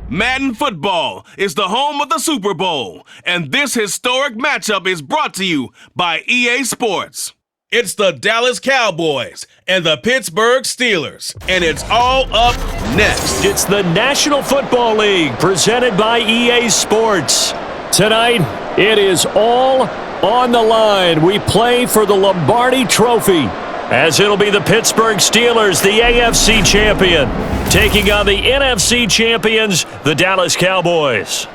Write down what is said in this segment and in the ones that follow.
Madden Football is the home of the Super Bowl, and this historic matchup is brought to you by EA Sports. It's the Dallas Cowboys and the Pittsburgh Steelers, and it's all up next. It's the National Football League presented by EA Sports. Tonight, it is all on the line. We play for the Lombardi Trophy, as it'll be the Pittsburgh Steelers, the AFC champion, taking on the NFC champions, the Dallas Cowboys.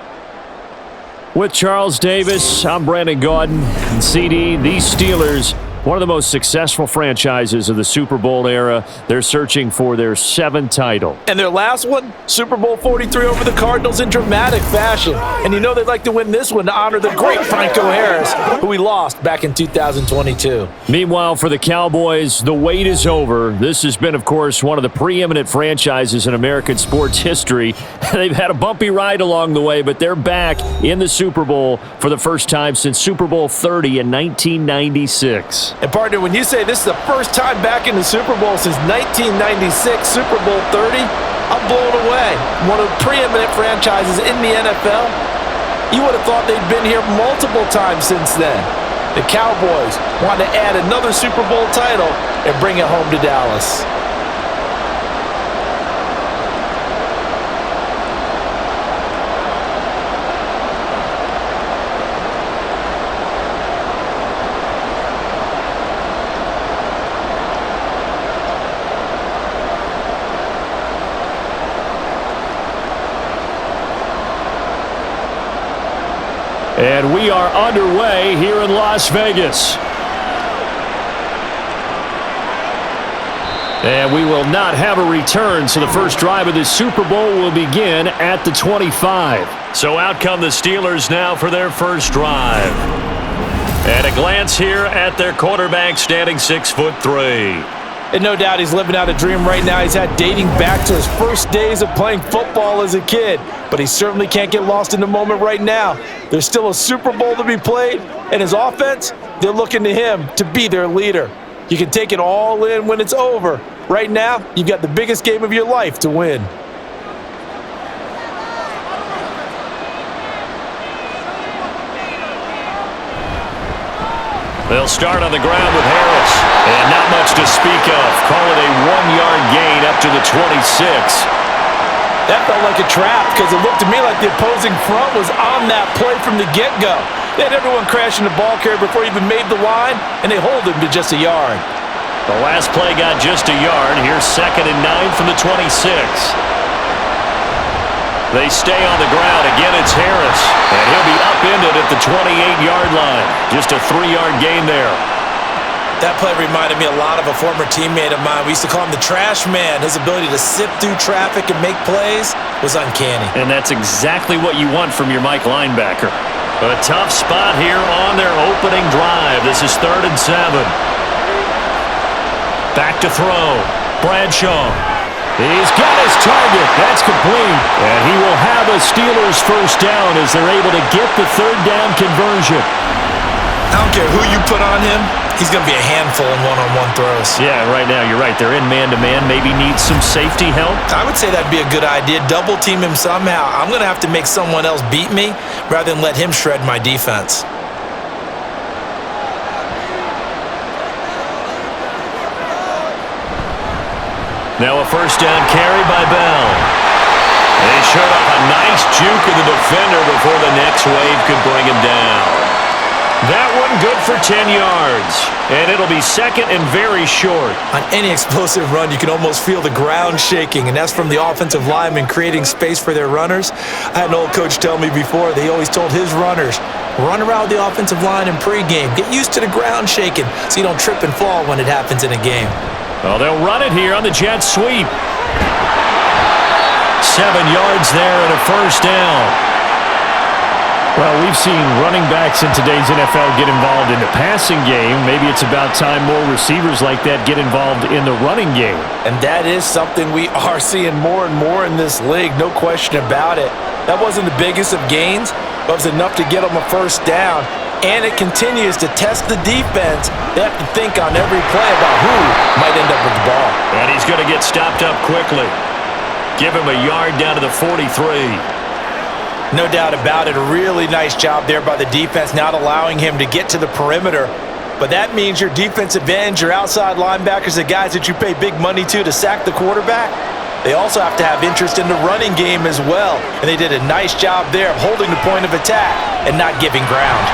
With Charles Davis, I'm Brandon Gaudin, and CD, these Steelers, one of the most successful franchises of the Super Bowl era. They're searching for their 7th title. And their last one, Super Bowl 43 over the Cardinals in dramatic fashion. And you know they'd like to win this one to honor the great Franco Harris, who we lost back in 2022. Meanwhile, for the Cowboys, the wait is over. This has been, of course, one of the preeminent franchises in American sports history. They've had a bumpy ride along the way, but they're back in the Super Bowl for the first time since Super Bowl 30 in 1996. And partner, when you say this is the first time back in the Super Bowl since 1996, Super Bowl 30, I'm blown away. One of the preeminent franchises in the NFL. You would have thought they'd been here multiple times since then. The Cowboys want to add another Super Bowl title and bring it home to Dallas. And we are underway here in Las Vegas. And we will not have a return, so the first drive of this Super Bowl will begin at the 25. So out come the Steelers now for their first drive. And a glance here at their quarterback, standing 6'3". And no doubt he's living out a dream right now. He's had dating back to his first days of playing football as a kid. But he certainly can't get lost in the moment right now. There's still a Super Bowl to be played, and his offense, they're looking to him to be their leader. You can take it all in when it's over. Right now, you've got the biggest game of your life to win. They'll start on the ground with Harris. And not much to speak of. Call it a 1-yard gain up to the 26. That felt like a trap because it looked to me like the opposing front was on that play from the get-go. They had everyone crashing the ball carrier before he even made the line, and they hold him to just a yard. The last play got just a yard. Here's 2nd and 9 from the 26. They stay on the ground. Again, it's Harris. And he'll be upended at the 28-yard line. Just a 3-yard gain there. That play reminded me a lot of a former teammate of mine. We used to call him the trash man. His ability to sift through traffic and make plays was uncanny. And that's exactly what you want from your Mike linebacker. A tough spot here on their opening drive. This is 3rd and 7. Back to throw. Bradshaw. He's got his target. That's complete. And he will have a Steelers first down as they're able to get the 3rd down conversion. I don't care who you put on him. He's going to be a handful in one-on-one throws. Yeah, right now, you're right. They're in man-to-man. Maybe need some safety help. I would say that'd be a good idea. Double team him somehow. I'm going to have to make someone else beat me rather than let him shred my defense. Now a first down carry by Bell. They showed off a nice juke of the defender before the next wave could bring him down. That one good for 10 yards. And it'll be 2nd and very short. On any explosive run, you can almost feel the ground shaking, and that's from the offensive linemen creating space for their runners. I had an old coach tell me before, they always told his runners, run around the offensive line in pregame. Get used to the ground shaking so you don't trip and fall when it happens in a game. Well, they'll run it here on the jet sweep. 7 yards there and a first down. Well, we've seen running backs in today's NFL get involved in the passing game. Maybe it's about time more receivers like that get involved in the running game. And that is something we are seeing more and more in this league, no question about it. That wasn't the biggest of gains, but it was enough to get them a first down. And it continues to test the defense. They have to think on every play about who might end up with the ball. And he's going to get stopped up quickly. Give him a yard down to the 43. No doubt about it. A really nice job there by the defense, not allowing him to get to the perimeter. But that means your defensive ends, your outside linebackers, the guys that you pay big money to sack the quarterback, they also have to have interest in the running game as well. And they did a nice job there of holding the point of attack and not giving ground.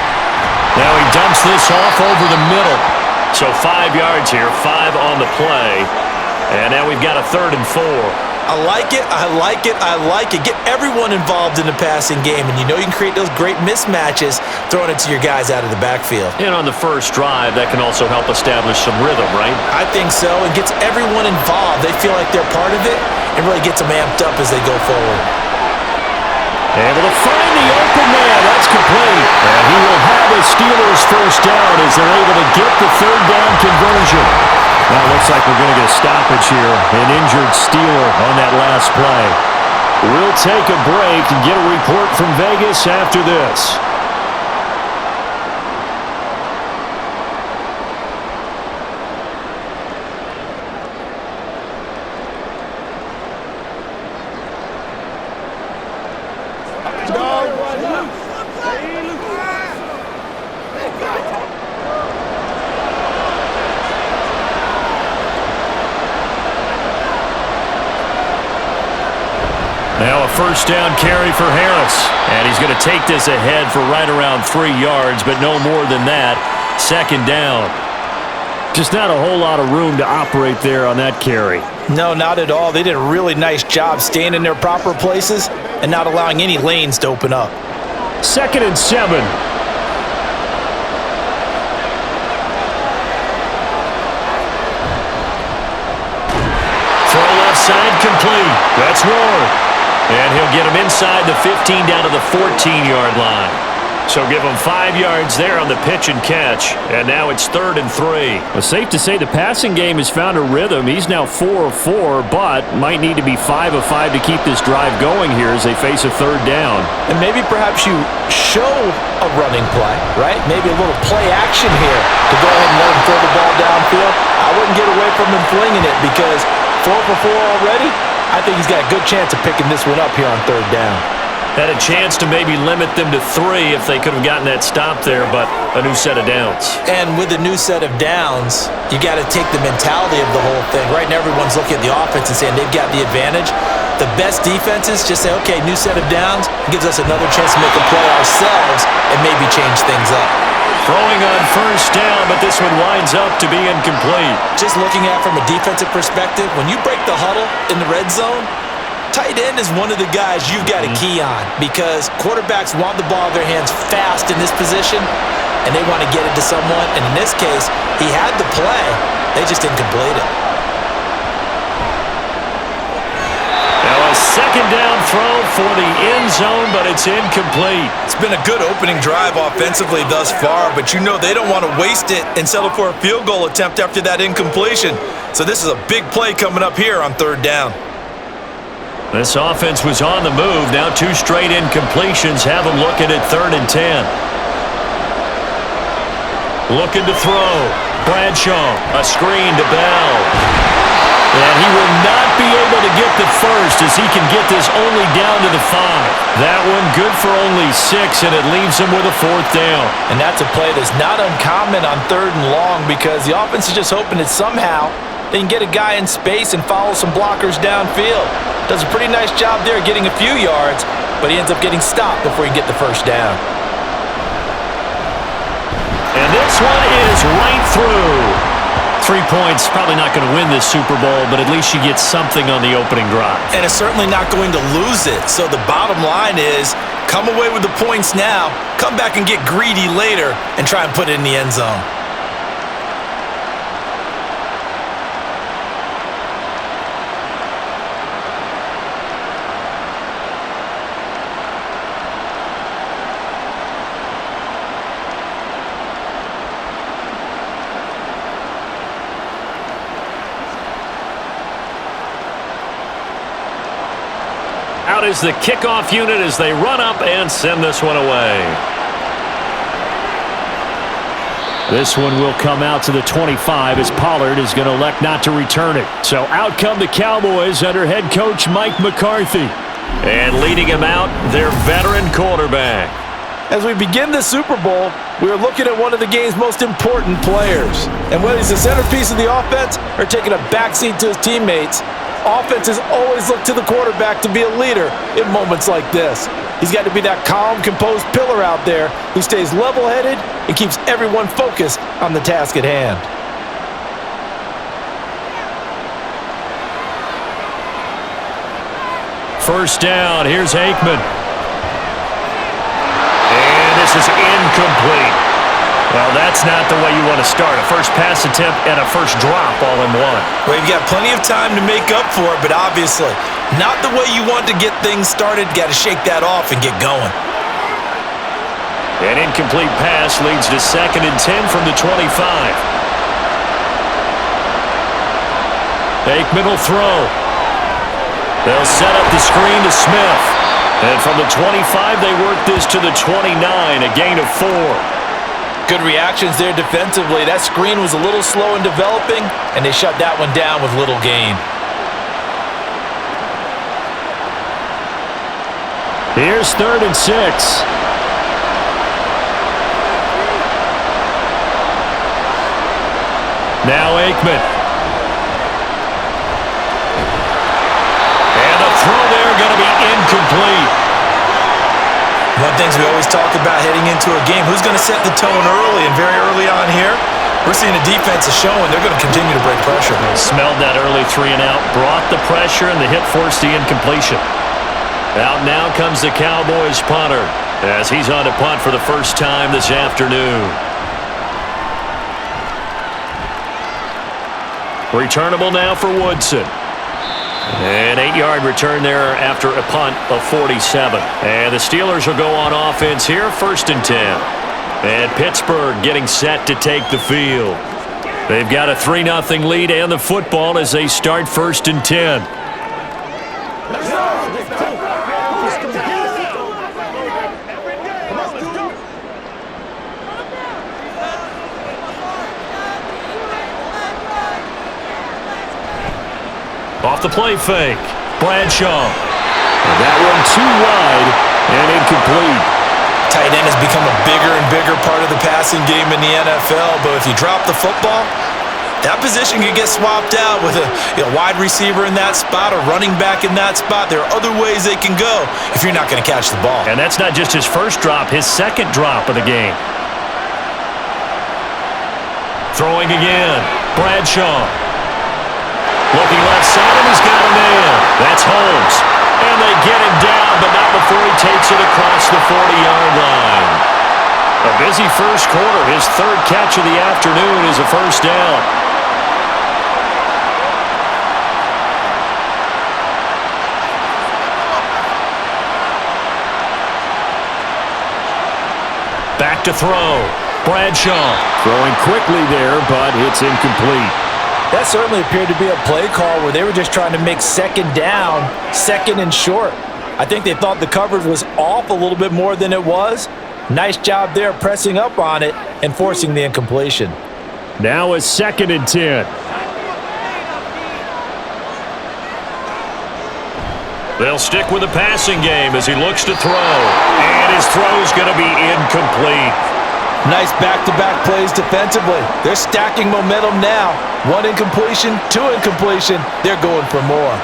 Now he dumps this off over the middle. So 5 yards here, 5 on the play. And now we've got a 3rd and 4. I like it, I like it, I like it. Get everyone involved in the passing game, and you know you can create those great mismatches throwing it to your guys out of the backfield. And on the first drive, that can also help establish some rhythm, right? I think so, and gets everyone involved. They feel like they're part of it, and really gets them amped up as they go forward. Able to find the open man. That's complete. And he will have a Steelers first down as they're able to get the 3rd down conversion. Now it looks like we're going to get a stoppage here. An injured Steeler on that last play. We'll take a break and get a report from Vegas after this. Now a first down carry for Harris. And he's going to take this ahead for right around 3 yards, but no more than that. 2nd down. Just not a whole lot of room to operate there on that carry. No, not at all. They did a really nice job staying in their proper places and not allowing any lanes to open up. 2nd and 7. Throw left side complete. That's Ward. And he'll get him inside the 15 down to the 14-yard line. So give him 5 yards there on the pitch and catch. And now it's 3rd and 3. Well, safe to say the passing game has found a rhythm. He's now 4 of 4, but might need to be 5 of 5 to keep this drive going here as they face a 3rd down. And maybe perhaps you show a running play, right? Maybe a little play action here to go ahead and let him throw the ball downfield. I wouldn't get away from him flinging it because 4 for 4 already. I think he's got a good chance of picking this one up here on 3rd down. Had a chance to maybe limit them to 3 if they could have gotten that stop there, but a new set of downs. And with a new set of downs, you got to take the mentality of the whole thing. Right now everyone's looking at the offense and saying they've got the advantage. The best defenses just say, okay, new set of downs. It gives us another chance to make a play ourselves and maybe change things up. Throwing on first down, but this one winds up to be incomplete. Just looking at it from a defensive perspective, when you break the huddle in the red zone, tight end is one of the guys you've got to key on because quarterbacks want the ball in their hands fast in this position, and they want to get it to someone. And in this case, he had the play. They just didn't complete it. Now a 2nd down throw for the end zone, but it's incomplete. It's been a good opening drive offensively thus far, but you know they don't want to waste it and settle for a field goal attempt after that incompletion. So this is a big play coming up here on 3rd down. This offense was on the move. Now 2 straight incompletions have them looking at 3rd and 10. Looking to throw. Bradshaw, a screen to Bell. And he will not be able to get the first as he can get this only down to the 5. That one good for only 6, and it leaves him with a 4th down. And that's a play that's not uncommon on 3rd and long because the offense is just hoping that somehow they can get a guy in space and follow some blockers downfield. Does a pretty nice job there getting a few yards, but he ends up getting stopped before he can get the first down. And this one is right through. 3 points, probably not going to win this Super Bowl, but at least you get something on the opening drive. And it's certainly not going to lose it. So the bottom line is, come away with the points now, come back and get greedy later, and try and put it in the end zone. Out is the kickoff unit as they run up and send this one away. This one will come out to the 25 as Pollard is going to elect not to return it. So out come the Cowboys under head coach Mike McCarthy. And leading him out, their veteran quarterback. As we begin the Super Bowl, we are looking at one of the game's most important players. And whether he's the centerpiece of the offense or taking a backseat to his teammates, offenses always look to the quarterback to be a leader in moments like this. He's got to be that calm, composed pillar out there who stays level-headed and keeps everyone focused on the task at hand. First down, here's Aikman. And this is incomplete. Well, that's not the way you want to start. A first pass attempt and a first drop all in one. Well, you've got plenty of time to make up for it, but obviously not the way you want to get things started. Got to shake that off and get going. An incomplete pass leads to 2nd and 10 from the 25. Aikman will throw. They'll set up the screen to Smith. And from the 25, they work this to the 29, a gain of 4. Good reactions there defensively. That screen was a little slow in developing, and they shut that one down with little gain. Here's 3rd and 6. Now Aikman. And the throw there going to be incomplete. One of the things we always talk about heading into a game, who's going to set the tone early, and very early on here, we're seeing the defense is showing they're going to continue to break pressure. Smelled that early 3 and out, brought the pressure, and the hit forced the incompletion. Out now comes the Cowboys punter as he's on to punt for the first time this afternoon. Returnable now for Woodson. An 8-yard return there after a punt of 47. And the Steelers will go on offense here, 1st and 10. And Pittsburgh getting set to take the field. They've got a 3-0 lead and the football as they start 1st and 10. Off the play fake. Bradshaw. And that one too wide and incomplete. Tight end has become a bigger and bigger part of the passing game in the NFL, but if you drop the football, that position can get swapped out with a wide receiver in that spot, a running back in that spot. There are other ways they can go if you're not going to catch the ball. And that's not just his first drop, his second drop of the game. Throwing again. Bradshaw. Looking left side, and he's got a man. That's Holmes. And they get him down, but not before he takes it across the 40-yard line. A busy first quarter. His 3rd catch of the afternoon is a first down. Back to throw. Bradshaw throwing quickly there, but it's incomplete. That certainly appeared to be a play call where they were just trying to make 2nd down, 2nd and short. I think they thought the coverage was off a little bit more than it was. Nice job there pressing up on it and forcing the incompletion. Now it's 2nd and 10. They'll stick with the passing game as he looks to throw. And his throw's going to be incomplete. Nice back-to-back plays defensively. They're stacking momentum now. 1 incompletion, 2 incompletion. They're going for more.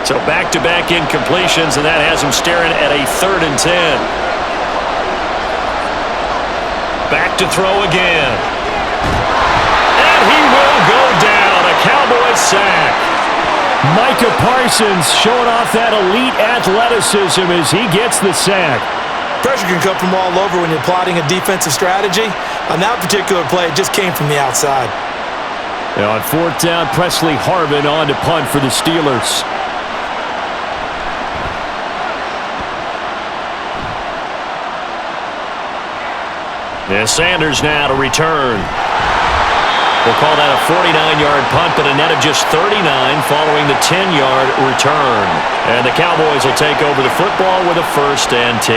So back-to-back incompletions, and that has him staring at a 3rd and 10. Back to throw again. And he will go down. A Cowboys sack. Micah Parsons showing off that elite athleticism as he gets the sack. Pressure can come from all over when you're plotting a defensive strategy. On that particular play, it just came from the outside. Now on 4th down, Presley Harvin on to punt for the Steelers. And Sanders now to return. We'll call that a 49-yard punt, but a net of just 39 following the 10-yard return. And the Cowboys will take over the football with a 1st and 10.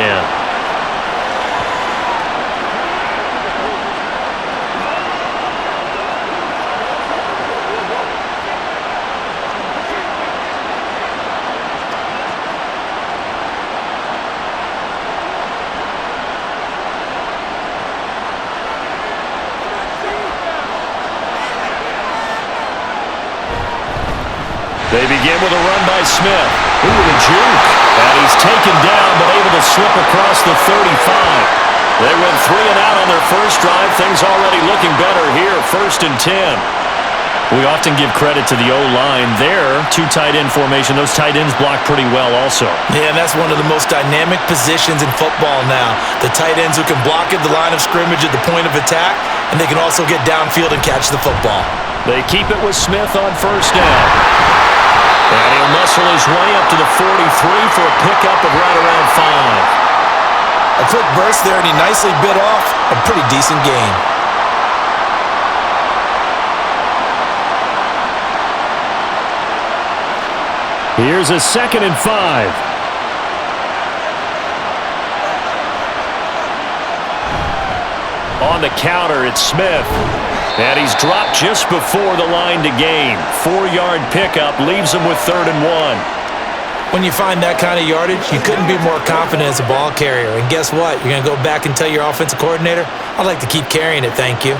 They begin with a run by Smith. Ooh, the juke. And he's taken down, but able to slip across the 35. They went 3 and out on their first drive. Things already looking better here, 1st and 10. We often give credit to the O-line there. 2 tight end formation. Those tight ends block pretty well also. Yeah, and that's one of the most dynamic positions in football now. The tight ends who can block at the line of scrimmage at the point of attack, and they can also get downfield and catch the football. They keep it with Smith on 1st down. And he'll muscle his way up to the 43 for a pickup of right around 5. A quick burst there, and he nicely bit off a pretty decent gain. Here's a 2nd and 5. On the counter, it's Smith. And he's dropped just before the line to gain. 4-yard pickup leaves him with 3rd and 1. When you find that kind of yardage, you couldn't be more confident as a ball carrier. And guess what? You're going to go back and tell your offensive coordinator, I'd like to keep carrying it, thank you.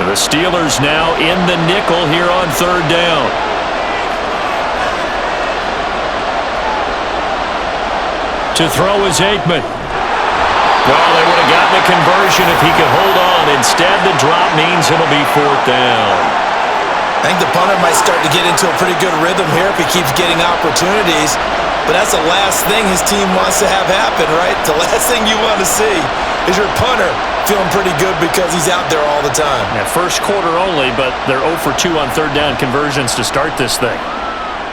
And the Steelers now in the nickel here on 3rd down. To throw is Aikman. Well, they would have gotten a conversion if he could hold on. Instead, the drop means it'll be 4th down. I think the punter might start to get into a pretty good rhythm here if he keeps getting opportunities. But that's the last thing his team wants to have happen, right? The last thing you want to see is your punter feeling pretty good because he's out there all the time. Yeah, first quarter only, but they're 0 for 2 on 3rd down conversions to start this thing.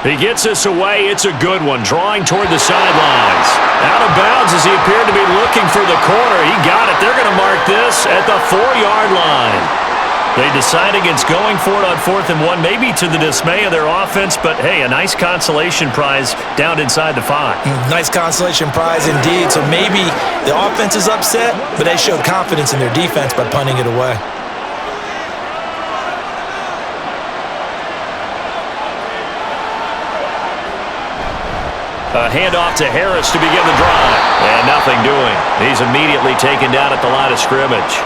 He gets this away. It's a good one, drawing toward the sidelines. Out of bounds as he appeared to be looking for the corner. He got it. They're going to mark this at the 4-yard line. They decide against going for it on 4th and 1, maybe to the dismay of their offense, but hey, a nice consolation prize down inside the 5. Nice consolation prize indeed. So maybe the offense is upset, but they showed confidence in their defense by punting it away. A handoff to Harris to begin the drive. And nothing doing. He's immediately taken down at the line of scrimmage.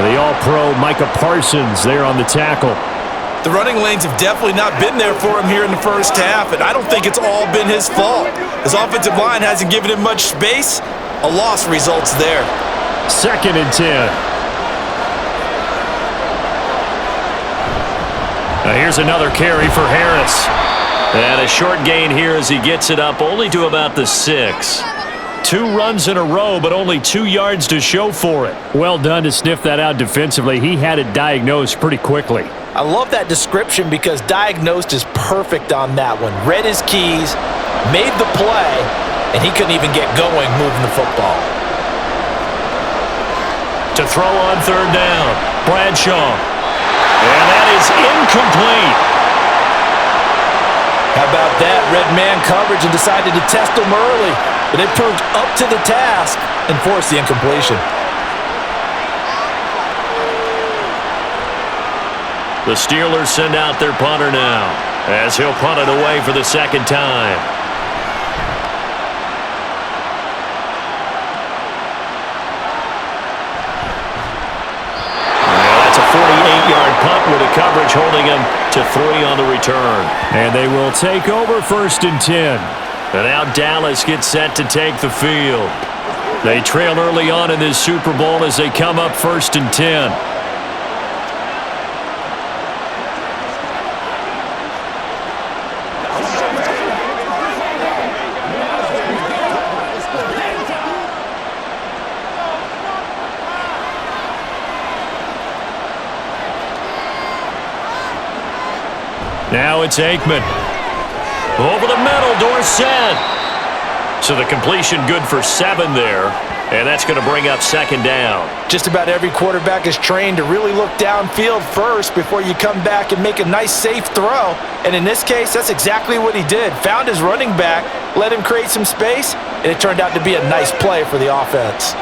The All-Pro Micah Parsons there on the tackle. The running lanes have definitely not been there for him here in the first half, and I don't think it's all been his fault. His offensive line hasn't given him much space. A loss results there. 2nd and 10. Now here's another carry for Harris. And a short gain here as he gets it up only to about the 6. 2 runs in a row, but only 2 yards to show for it. Well done to sniff that out defensively. He had it diagnosed pretty quickly. I love that description because diagnosed is perfect on that one. Read his keys, made the play, and he couldn't even get going moving the football. To throw on 3rd down, Bradshaw. And that is incomplete. How about that? Red man coverage and decided to test him early. But they proved up to the task and forced the incompletion. The Steelers send out their punter now as he'll punt it away for the 2nd time. That's a 48-yard punt with a coverage holding him to 3 on the return. And they will take over 1st and 10. And now Dallas gets set to take the field. They trail early on in this Super Bowl as they come up 1st and 10. Now it's Aikman. Over the middle, Dorsett. So the completion good for 7 there. And that's going to bring up 2nd down. Just about every quarterback is trained to really look downfield first before you come back and make a nice, safe throw. And in this case, that's exactly what he did. Found his running back, let him create some space, and it turned out to be a nice play for the offense.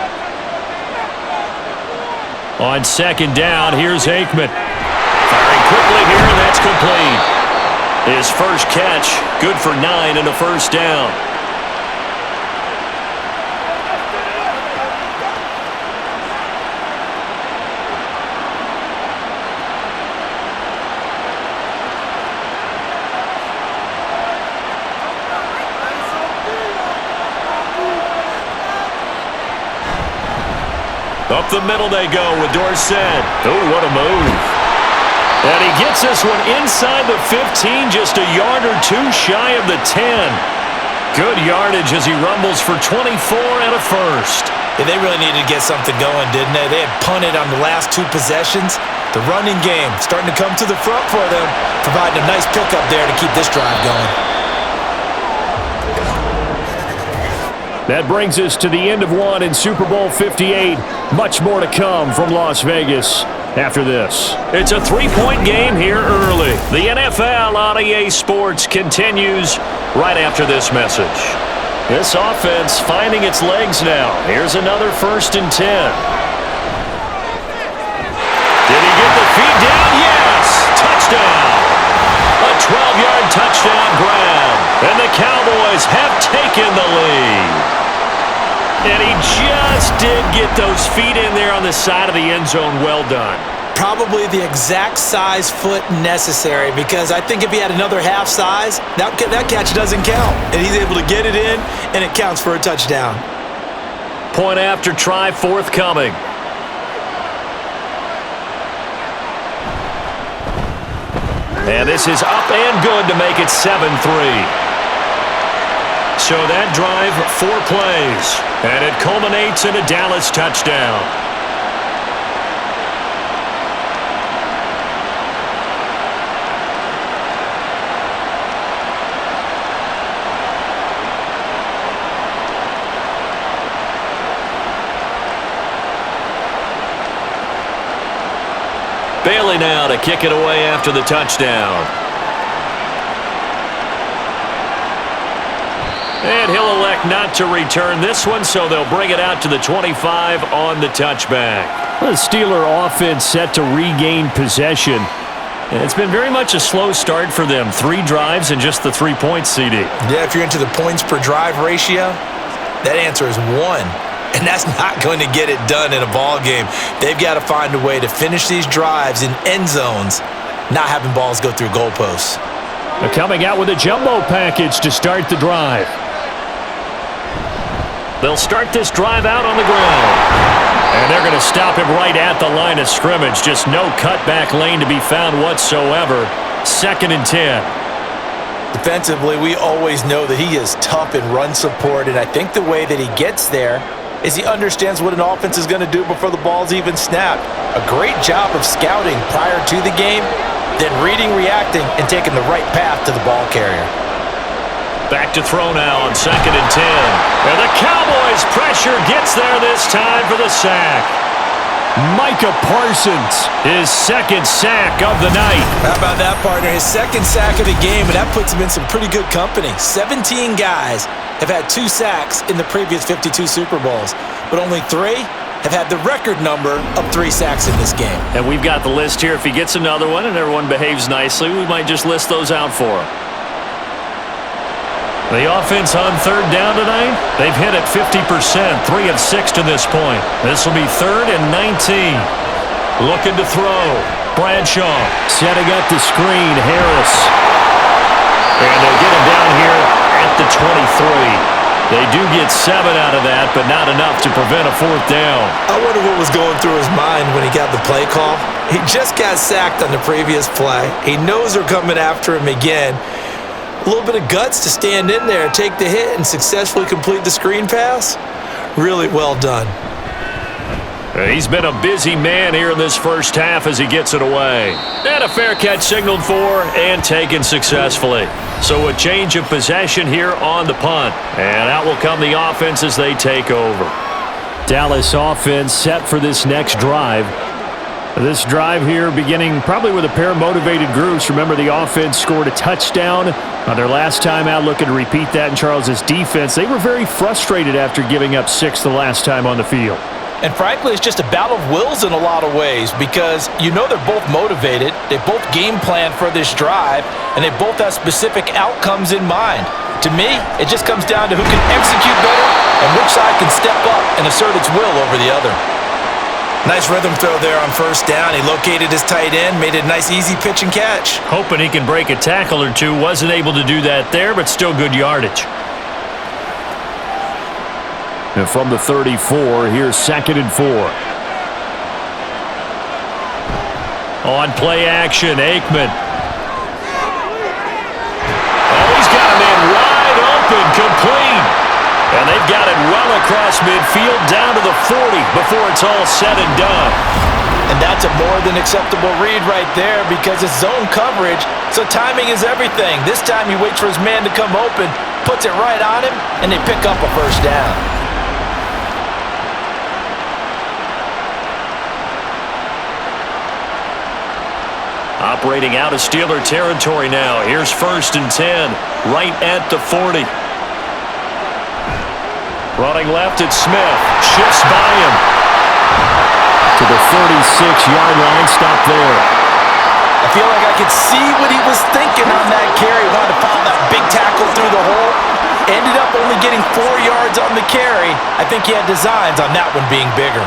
On 2nd down, here's Aikman. Firing quickly here, and that's complete. His first catch, good for 9 and a 1st down. Up the middle they go with Dorsett. Oh, what a move. And he gets this one inside the 15, just a yard or two shy of the 10. Good yardage as he rumbles for 24 and a first. Yeah, they really needed to get something going, didn't they? They had punted on the last two possessions. The running game starting to come to the front for them, providing a nice pickup there to keep this drive going. That brings us to the end of one in Super Bowl 58. Much more to come from Las Vegas after this. It's a three-point game here early. The NFL on EA Sports continues right after this message. This offense finding its legs now. Here's another 1st and 10. Did he get the feet down? Yes! Touchdown! A 12-yard touchdown grab. And the Cowboys have taken the lead. And he just did get those feet in there on the side of the end zone. Well done. Probably the exact size foot necessary, because I think if he had another half size, that catch doesn't count. And he's able to get it in, and it counts for a touchdown. Point after try forthcoming. And this is up and good to make it 7-3. So that drive, 4 plays, and it culminates in a Dallas touchdown. Bailey now to kick it away after the touchdown. And he'll elect not to return this one, so they'll bring it out to the 25 on the touchback. The Steeler offense set to regain possession. And it's been very much a slow start for them. 3 drives and just the 3 points, CD. Yeah, if you're into the points per drive ratio, that answer is 1. And that's not going to get it done in a ball game. They've got to find a way to finish these drives in end zones, not having balls go through goalposts. They're coming out with a jumbo package to start the drive. They'll start this drive out on the ground. And they're going to stop him right at the line of scrimmage. Just no cutback lane to be found whatsoever. 2nd and 10. Defensively, we always know that he is tough in run support, and I think the way that he gets there is he understands what an offense is going to do before the ball's even snapped. A great job of scouting prior to the game, then reading, reacting, and taking the right path to the ball carrier. Back to throw now on 2nd and 10. And the Cowboys pressure gets there this time for the sack. Micah Parsons, his 2nd sack of the night. How about that, partner? His 2nd sack of the game, and that puts him in some pretty good company. 17 guys have had 2 sacks in the previous 52 Super Bowls, but only 3 have had the record number of 3 sacks in this game. And we've got the list here. If he gets another one and everyone behaves nicely, we might just list those out for him. The offense on 3rd down tonight, they've hit it 50%, 3 of 6 to this point. This will be 3rd and 19. Looking to throw. Bradshaw setting up the screen. Harris. And they'll get him down here at the 23. They do get 7 out of that, but not enough to prevent a 4th down. I wonder what was going through his mind when he got the play call. He just got sacked on the previous play. He knows they're coming after him again. A little bit of guts to stand in there, take the hit, and successfully complete the screen pass. Really well done. He's been a busy man here in this first half as he gets it away. And a fair catch signaled for and taken successfully. So a change of possession here on the punt. And out will come the offense as they take over. Dallas offense set for this next drive. This drive here beginning probably with a pair of motivated groups. Remember, the offense scored a touchdown on their last time out. Looking to repeat that in Charles's defense. They were very frustrated after giving up 6 the last time on the field. And frankly, it's just a battle of wills in a lot of ways, because you know they're both motivated, they both game plan for this drive, and they both have specific outcomes in mind. To me, it just comes down to who can execute better and which side can step up and assert its will over the other. Nice rhythm throw there on 1st down. He located his tight end, made it a nice easy pitch and catch. Hoping he can break a tackle or two. Wasn't able to do that there, but still good yardage. And from the 34, here's 2nd and 4. On play action, Aikman. Oh, he's got a man wide open, complete. And they've got it well across midfield down to the 40 before it's all said and done. And that's a more than acceptable read right there because it's zone coverage, so timing is everything. This time he waits for his man to come open, puts it right on him, and they pick up a first down. Operating out of Steeler territory now. Here's 1st and 10, right at the 40. Running left, it's Smith. Shifts by him. To the 36-yard line, stop there. I feel like I could see what he was thinking on that carry. Wanted to follow that big tackle through the hole. Ended up only getting 4 yards on the carry. I think he had designs on that one being bigger.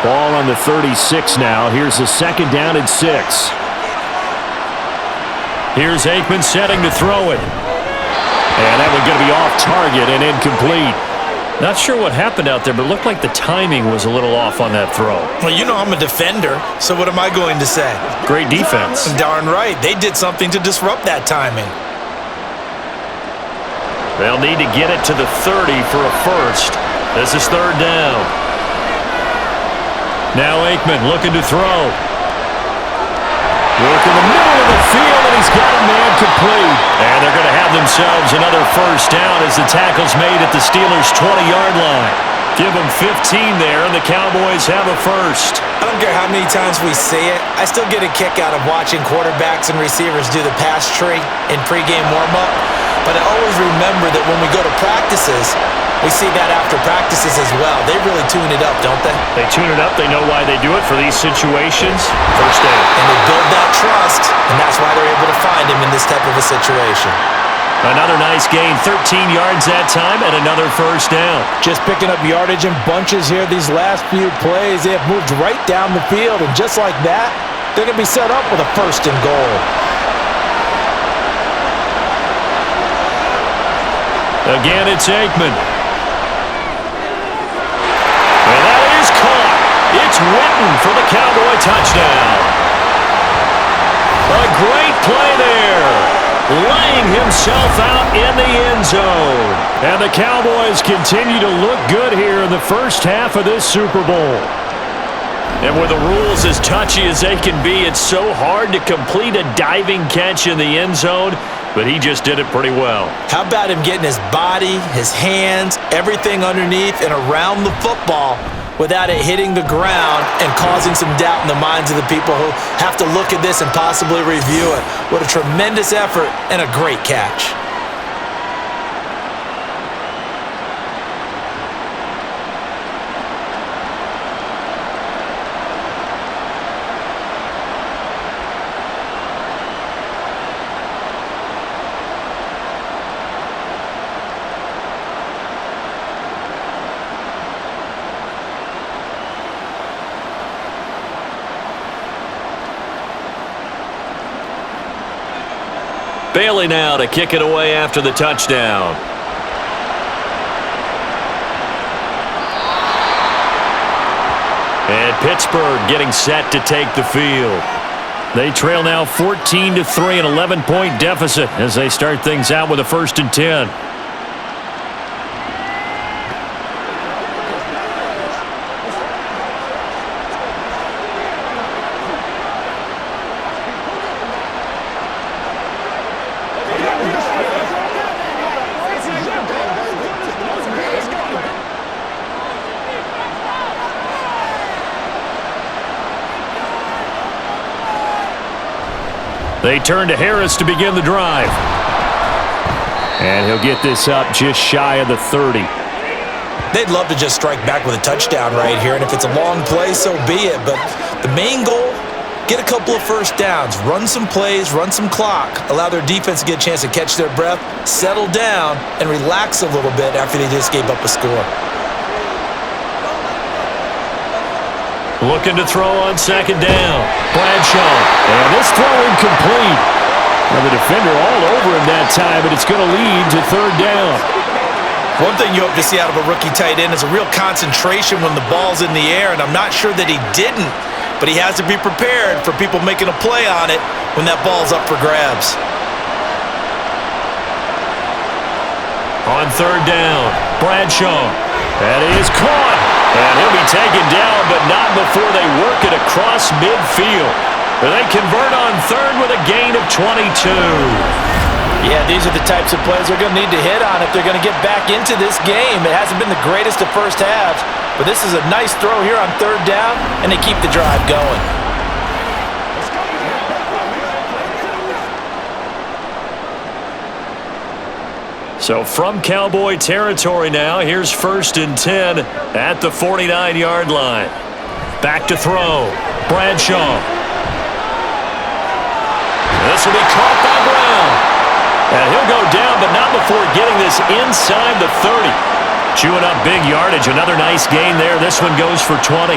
Ball on the 36 now. Here's the 2nd down and 6. Here's Aikman setting to throw it. And that one's going to be off target and incomplete. Not sure what happened out there, but it looked like the timing was a little off on that throw. Well, you know I'm a defender, so what am I going to say? Great defense. Darn right. They did something to disrupt that timing. They'll need to get it to the 30 for a first. This is 3rd down. Now Aikman looking to throw. Work in the middle of the field, and he's got a man complete. And they're going to have themselves another first down as the tackle's made at the Steelers' 20-yard line. Give them 15 there, and the Cowboys have a first. I don't care how many times we say it, I still get a kick out of watching quarterbacks and receivers do the pass tree in pregame warm-up. But I always remember that when we go to practices, we see that after practices as well. They really tune it up, don't they? They tune it up. They know why they do it for these situations. First down. And they build that trust, and that's why they're able to find him in this type of a situation. Another nice gain, 13 yards that time, and another first down. Just picking up yardage in bunches here these last few plays. They have moved right down the field, and just like that, they're going to be set up with a 1st and goal. Again, it's Aikman. And that is caught. It's Witten for the Cowboy touchdown. A great play there. Laying himself out in the end zone. And the Cowboys continue to look good here in the first half of this Super Bowl. And with the rules as touchy as they can be, it's so hard to complete a diving catch in the end zone, but he just did it pretty well. How about him getting his body, his hands, everything underneath and around the football without it hitting the ground and causing some doubt in the minds of the people who have to look at this and possibly review it. What a tremendous effort and a great catch. Bailey now to kick it away after the touchdown. And Pittsburgh getting set to take the field. They trail now 14-3, an 11-point deficit as they start things out with a 1st and 10. They turn to Harris to begin the drive. And he'll get this up just shy of the 30. They'd love to just strike back with a touchdown right here, and if it's a long play, so be it. But the main goal, get a couple of first downs, run some plays, run some clock, allow their defense to get a chance to catch their breath, settle down, and relax a little bit after they just gave up a score. Looking to throw on 2nd down. Bradshaw. And this throw incomplete. And the defender all over him that time, but it's going to lead to 3rd down. One thing you hope to see out of a rookie tight end is a real concentration when the ball's in the air, and I'm not sure that he didn't, but he has to be prepared for people making a play on it when that ball's up for grabs. On third down, Bradshaw. That is caught. And he'll be taken down, but not before they work it across midfield. They convert on third with a gain of 22. Yeah, these are the types of plays they're going to need to hit on if they're going to get back into this game. It hasn't been the greatest of first halves, but this is a nice throw here on third down, and they keep the drive going. So from Cowboy territory now, here's 1st and 10 at the 49-yard line. Back to throw. Bradshaw. This will be caught by Brown. And he'll go down, but not before getting this inside the 30. Chewing up big yardage. Another nice gain there. This one goes for 20.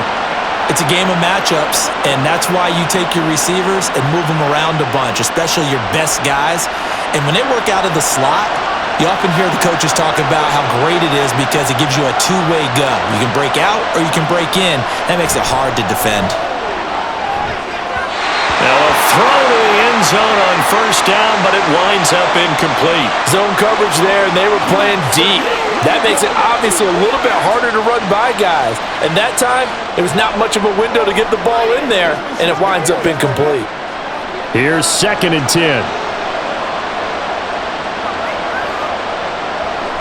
It's a game of matchups, and that's why you take your receivers and move them around a bunch, especially your best guys. And when they work out of the slot, you often hear the coaches talk about how great it is because it gives you a two-way go. You can break out or you can break in. That makes it hard to defend. Now a throw to the end zone on first down, but it winds up incomplete. Zone coverage there, and they were playing deep. That makes it obviously a little bit harder to run by guys. And that time, it was not much of a window to get the ball in there, and it winds up incomplete. Here's 2nd and 10.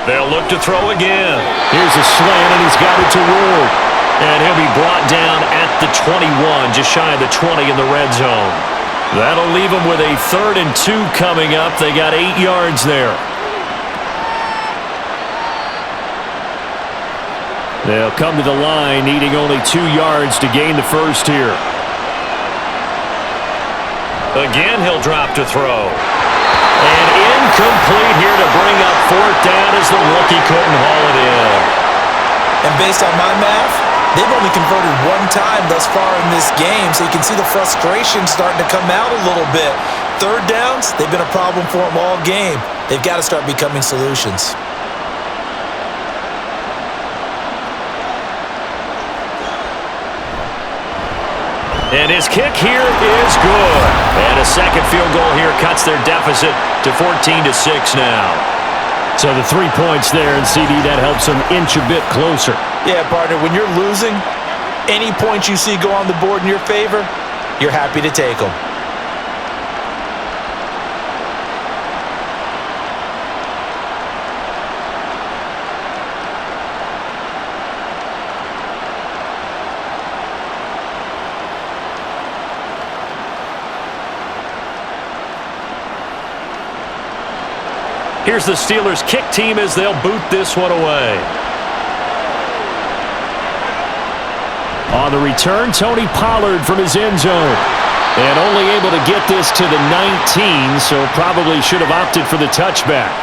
They'll look to throw again. Here's a slant, and he's got it to Ward. And he'll be brought down at the 21, just shy of the 20 in the red zone. That'll leave them with a 3rd and 2 coming up. They got 8 yards there. They'll come to the line, needing only 2 yards to gain the first here. Again, he'll drop to throw. And incomplete here to bring up 4th down as the rookie couldn't haul it in. And based on my math, they've only converted 1 time thus far in this game, so you can see the frustration starting to come out a little bit. 3rd downs, they've been a problem for them all game. They've got to start becoming solutions. And his kick here is good. And a second field goal here cuts their deficit to 14-6 now. So the 3 points there, and CD, that helps them inch a bit closer. Yeah, partner, when you're losing, any points you see go on the board in your favor, you're happy to take them. Here's the Steelers' kick team as they'll boot this one away. On the return, Tony Pollard from his end zone. And only able to get this to the 19, so probably should have opted for the touchback.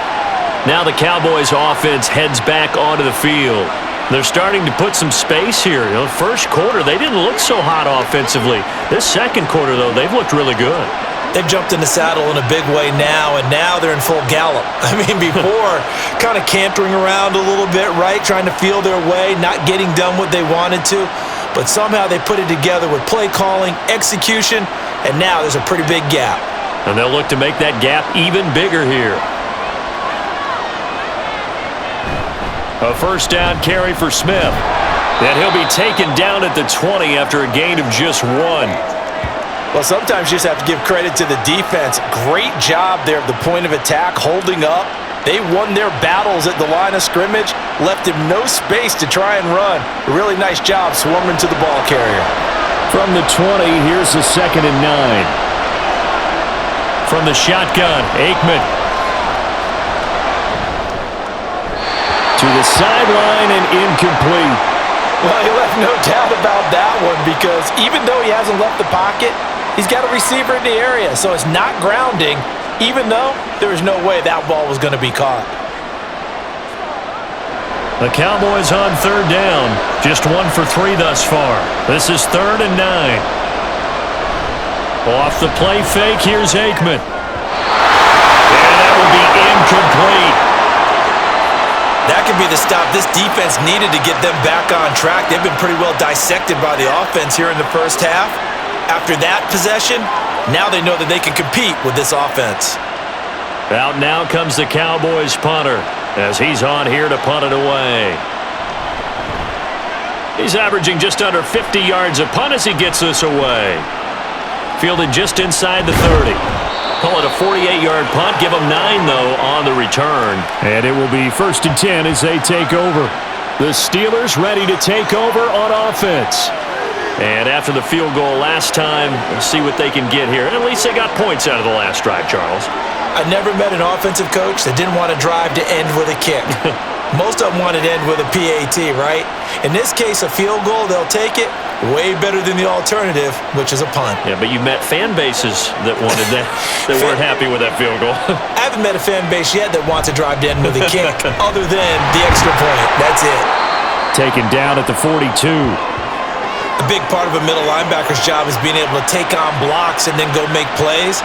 Now the Cowboys offense heads back onto the field. They're starting to put some space here. You know, first quarter, they didn't look so hot offensively. This second quarter, though, they've looked really good. They've jumped in the saddle in a big way now, and now they're in full gallop. I mean, before, kind of cantering around a little bit, right? Trying to feel their way, not getting done what they wanted to. But somehow they put it together with play calling, execution, and now there's a pretty big gap. And they'll look to make that gap even bigger here. A first down carry for Smith. And he'll be taken down at the 20 after a gain of just 1. Well, sometimes you just have to give credit to the defense. Great job there at the point of attack, holding up. They won their battles at the line of scrimmage, left him no space to try and run. A really nice job swarming to the ball carrier. From the 20, here's the 2nd and 9. From the shotgun, Aikman. To the sideline and incomplete. Well, he left no doubt about that one because even though he hasn't left the pocket, he's got a receiver in the area, so it's not grounding, even though there was no way that ball was going to be caught. The Cowboys on third down, just 1 for 3 thus far. This is 3rd and 9. Off the play fake, here's Aikman. And that will be incomplete. That That could be the stop this defense needed to get them back on track. They've been pretty well dissected by the offense here in the first half. After that possession, now they know that they can compete with this offense. Out now comes the Cowboys punter as he's on here to punt it away. He's averaging just under 50 yards a punt as he gets this away. Fielded just inside the 30. Call it a 48-yard punt. Give them 9, though, on the return. And it will be 1st and 10 as they take over. The Steelers ready to take over on offense. And after the field goal last time, let's see what they can get here. At least they got points out of the last drive, Charles. I never met an offensive coach that didn't want to drive to end with a kick. Most of them wanted to end with a PAT, right? In this case, a field goal, they'll take it. Way better than the alternative, which is a punt. Yeah, but you met fan bases that wanted that, that weren't happy with that field goal. I haven't met a fan base yet that wants to drive to end with a kick, other than the extra point. That's it. Taken down at the 42. A big part of a middle linebacker's job is being able to take on blocks and then go make plays.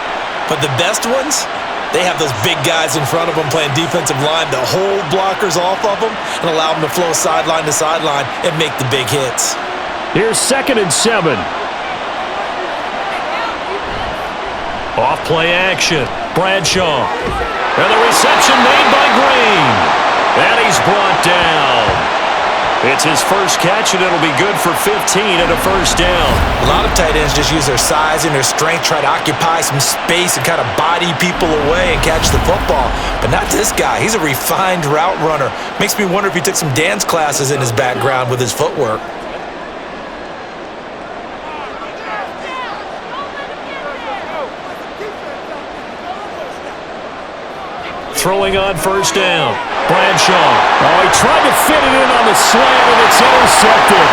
But the best ones, they have those big guys in front of them playing defensive line that hold blockers off of them and allow them to flow sideline to sideline and make the big hits. Here's 2nd and 7. Off play action. Bradshaw. And the reception made by Green. And he's brought down. It's his first catch, and it'll be good for 15 and a 1st down. A lot of tight ends just use their size and their strength, try to occupy some space and kind of body people away and catch the football. But not this guy. He's a refined route runner. Makes me wonder if he took some dance classes in his background with his footwork. Throwing on 1st down. Bradshaw. Oh, he tried to fit it in on the slant, and it's intercepted.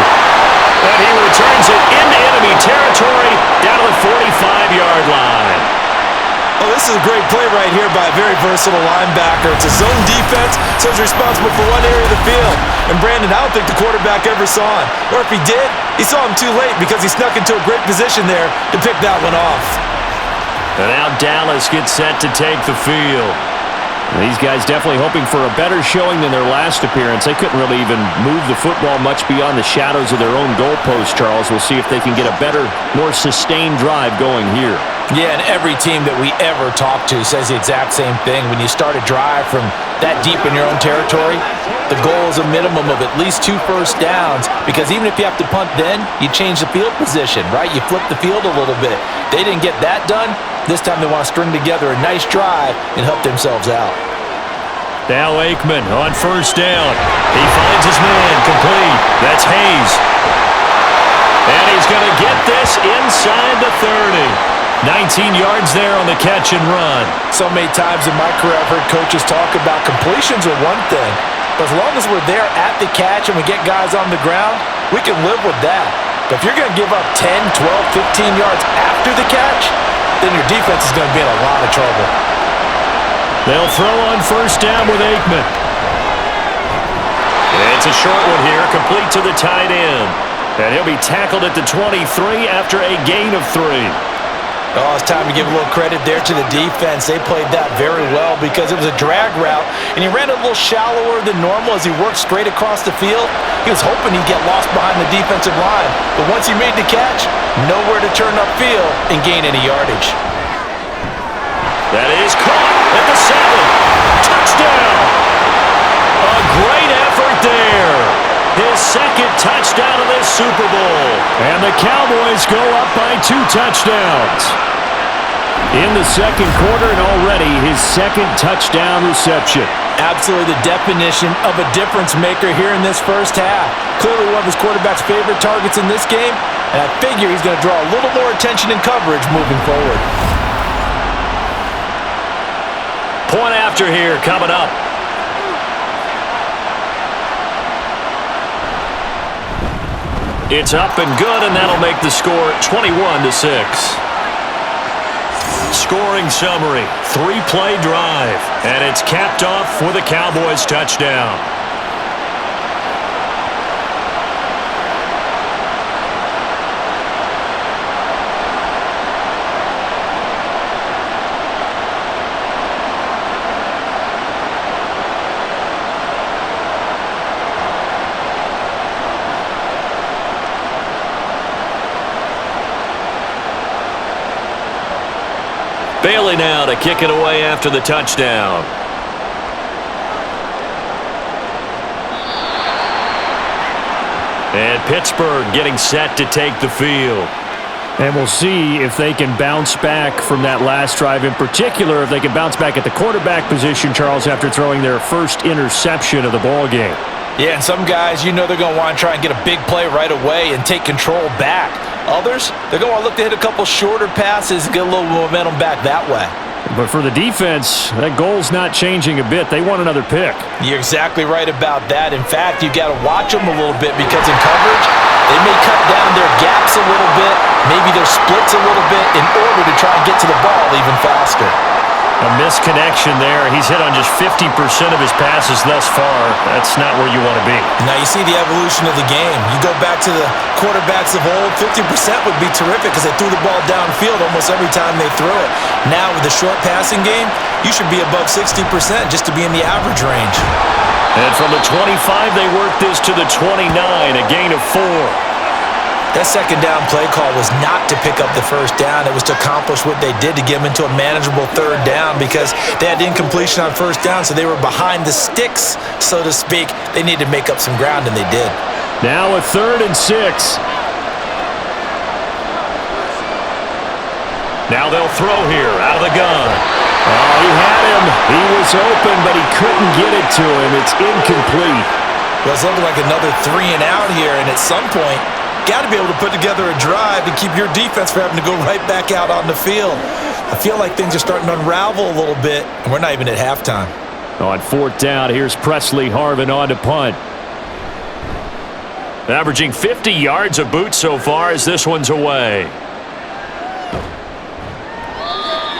And he returns it into enemy territory down to the 45-yard line. Oh, this is a great play right here by a very versatile linebacker. It's a zone defense, so he's responsible for one area of the field. And Brandon, I don't think the quarterback ever saw him. Or if he did, he saw him too late because he snuck into a great position there to pick that one off. And now Dallas gets set to take the field. These guys definitely hoping for a better showing than their last appearance. They couldn't really even move the football much beyond the shadows of their own goalpost, Charles. We'll see if they can get a better, more sustained drive going here. Yeah, and every team that we ever talk to says the exact same thing. When you start a drive from that deep in your own territory, the goal is a minimum of at least 2 first downs, because even if you have to punt then, you change the field position, right? You flip the field a little bit. They didn't get that done. This time they want to string together a nice drive and help themselves out. Now Aikman on 1st down. He finds his man complete. That's Hayes. And he's going to get this inside the 30. 19 yards there on the catch and run. So many times in my career I've heard coaches talk about completions are one thing, but as long as we're there at the catch and we get guys on the ground, we can live with that. But if you're going to give up 10, 12, 15 yards after the catch, then your defense is going to be in a lot of trouble. They'll throw on 1st down with Aikman. It's a short one here, complete to the tight end. And he'll be tackled at the 23 after a gain of 3. Oh, it's time to give a little credit there to the defense. They played that very well because it was a drag route, and he ran a little shallower than normal as he worked straight across the field. He was hoping he'd get lost behind the defensive line, but once he made the catch, nowhere to turn upfield and gain any yardage. That is caught at the 7. Touchdown! A great effort there. His 2nd touchdown of this Super Bowl. And the Cowboys go up by 2 touchdowns. In the 2nd quarter, and already his 2nd touchdown reception. Absolutely the definition of a difference maker here in this first half. Clearly one of his quarterback's favorite targets in this game, and I figure he's going to draw a little more attention and coverage moving forward. Point after here coming up. It's up and good, and that'll make the score 21-6. Scoring summary, 3-play drive, and it's capped off with a Cowboys touchdown. Bailey now to kick it away after the touchdown. And Pittsburgh getting set to take the field. And we'll see if they can bounce back from that last drive. In particular, if they can bounce back at the quarterback position, Charles, after throwing their first interception of the ball game. Yeah, and some guys, they're going to want to try and get a big play right away and take control back. Others, they're going to look to hit a couple shorter passes and get a little momentum back that way. But for the defense, that goal's not changing a bit. They want another pick. You're exactly right about that. In fact, you got to watch them a little bit because in coverage, they may cut down their gaps a little bit, maybe their splits a little bit in order to try and get to the ball even faster. A misconnection there. He's hit on just 50% of his passes thus far. That's not where you want to be. Now you see the evolution of the game. You go back to the quarterbacks of old, 50% would be terrific because they threw the ball downfield almost every time they threw it. Now with the short passing game, you should be above 60% just to be in the average range. And from the 25, they worked this to the 29, a gain of 4. That second down play call was not to pick up the first down. It was to accomplish what they did to get them into a manageable third down because they had incompletion on first down, so they were behind the sticks, so to speak. They needed to make up some ground, and they did. Now a 3rd and 6. Now they'll throw here out of the gun. Oh, he had him. He was open, but he couldn't get it to him. It's incomplete. Well, it's looking like another 3 and out here, and at some point, got to be able to put together a drive to keep your defense from having to go right back out on the field. I feel like things are starting to unravel a little bit, and we're not even at halftime. On 4th down, here's Presley Harvin on to punt. Averaging 50 yards a boot so far as this one's away.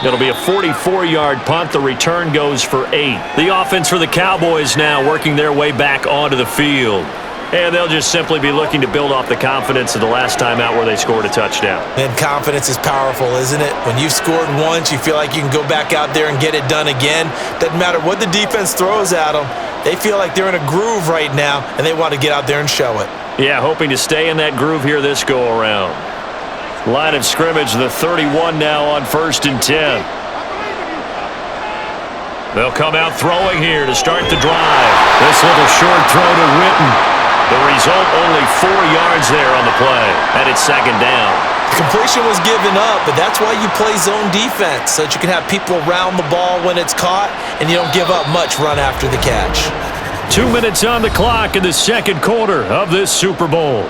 It'll be a 44-yard punt. The return goes for 8. The offense for the Cowboys now working their way back onto the field. And they'll just simply be looking to build off the confidence of the last time out where they scored a touchdown. And confidence is powerful, isn't it? When you've scored once, you feel like you can go back out there and get it done again. Doesn't matter what the defense throws at them. They feel like they're in a groove right now, and they want to get out there and show it. Yeah, hoping to stay in that groove here this go-around. Line of scrimmage, the 31 now on 1st and 10. They'll come out throwing here to start the drive. This little short throw to Witten. The result, only 4 yards there on the play, and it's 2nd down. Completion was given up, but that's why you play zone defense, so that you can have people around the ball when it's caught, and you don't give up much run after the catch. 2 minutes on the clock in the 2nd quarter of this Super Bowl.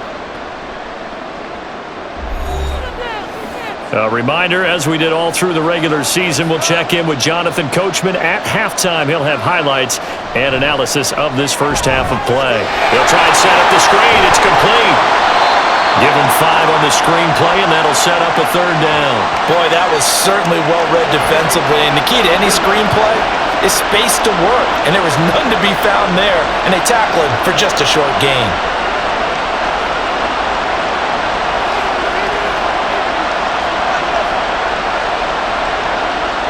A reminder, as we did all through the regular season, we'll check in with Jonathan Coachman at halftime. He'll have highlights and analysis of this first half of play. They'll try and set up the screen. It's complete. Give him 5 on the screenplay, and that'll set up a 3rd down. Boy, that was certainly well-read defensively, and the key to any screenplay is space to work, and there was none to be found there, and they tackle him for just a short gain.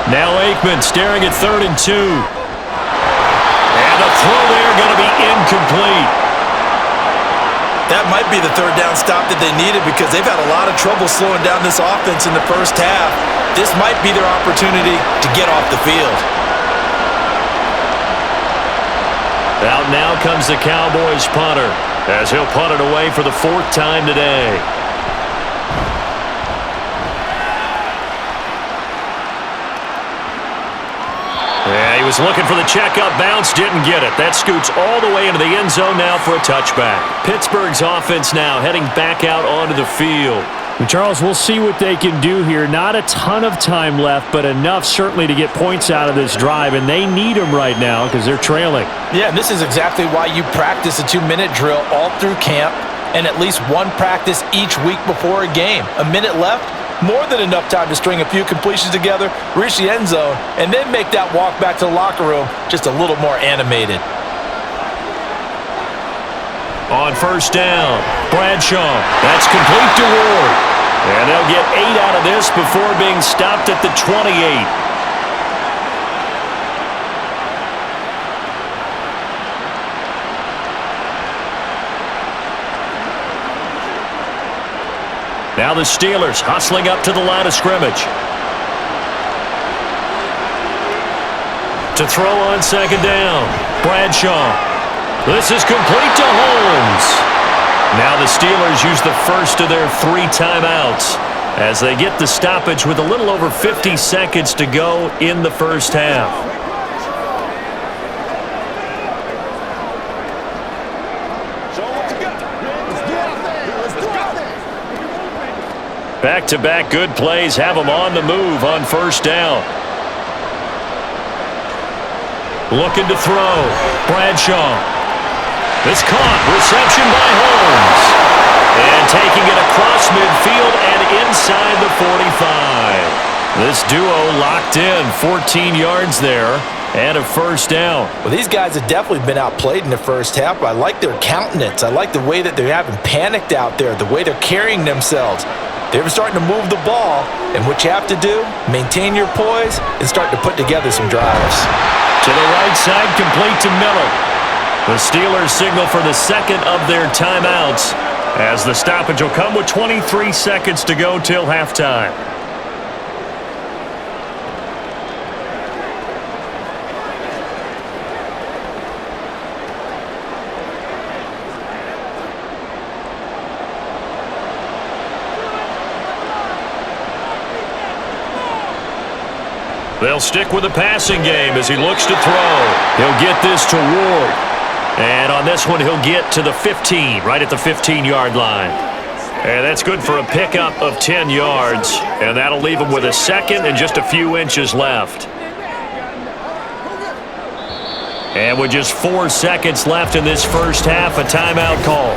Now Aikman staring at 3rd and 2. And the throw there going to be incomplete. That might be the 3rd down stop that they needed because they've had a lot of trouble slowing down this offense in the first half. This might be their opportunity to get off the field. Out now comes the Cowboys punter as he'll punt it away for the 4th time today. Yeah, he was looking for the checkup bounce, didn't get it. That scoots all the way into the end zone now for a touchback. Pittsburgh's offense now heading back out onto the field. And Charles, we'll see what they can do here. Not a ton of time left, but enough certainly to get points out of this drive, and they need them right now because they're trailing. Yeah, and this is exactly why you practice a 2-minute drill all through camp and at least one practice each week before a game. A minute left, more than enough time to string a few completions together, reach the end zone, and then make that walk back to the locker room just a little more animated. On 1st down, Bradshaw. That's complete to Ward. And they'll get 8 out of this before being stopped at the 28. Now the Steelers hustling up to the line of scrimmage. To throw on second down, Bradshaw. This is complete to Holmes. Now the Steelers use the first of their 3 timeouts as they get the stoppage with a little over 50 seconds to go in the first half. Back-to-back good plays have them on the move on first down. Looking to throw. Bradshaw. It's caught. Reception by Holmes. And taking it across midfield and inside the 45. This duo locked in. 14 yards there and a first down. Well, these guys have definitely been outplayed in the first half. I like their countenance. I like the way that they haven't panicked out there, the way they're carrying themselves. They're starting to move the ball, and what you have to do, maintain your poise and start to put together some drives. To the right side, complete to Miller. The Steelers signal for the second of their timeouts as the stoppage will come with 23 seconds to go till halftime. They'll stick with the passing game as he looks to throw. He'll get this to Ward. And on this one, he'll get to the 15, right at the 15-yard line. And that's good for a pickup of 10 yards. And that'll leave him with a second and just a few inches left. And with just 4 seconds left in this first half, a timeout call.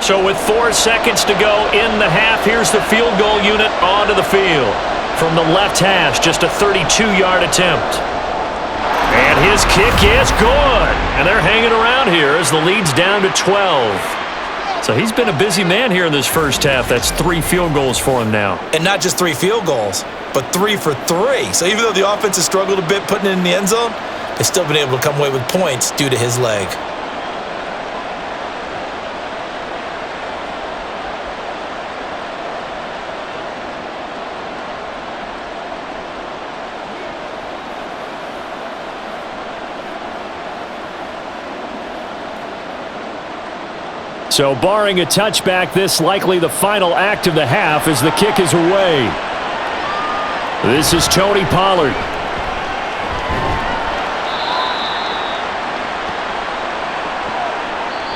So with 4 seconds to go in the half, here's the field goal unit onto the field. From the left hash, just a 32-yard attempt. And his kick is good. And they're hanging around here as the lead's down to 12. So he's been a busy man here in this first half. That's 3 field goals for him now. And not just 3 field goals, but 3 for 3. So even though the offense has struggled a bit putting it in the end zone, they've still been able to come away with points due to his leg. So barring a touchback, this likely the final act of the half as the kick is away. This is Tony Pollard.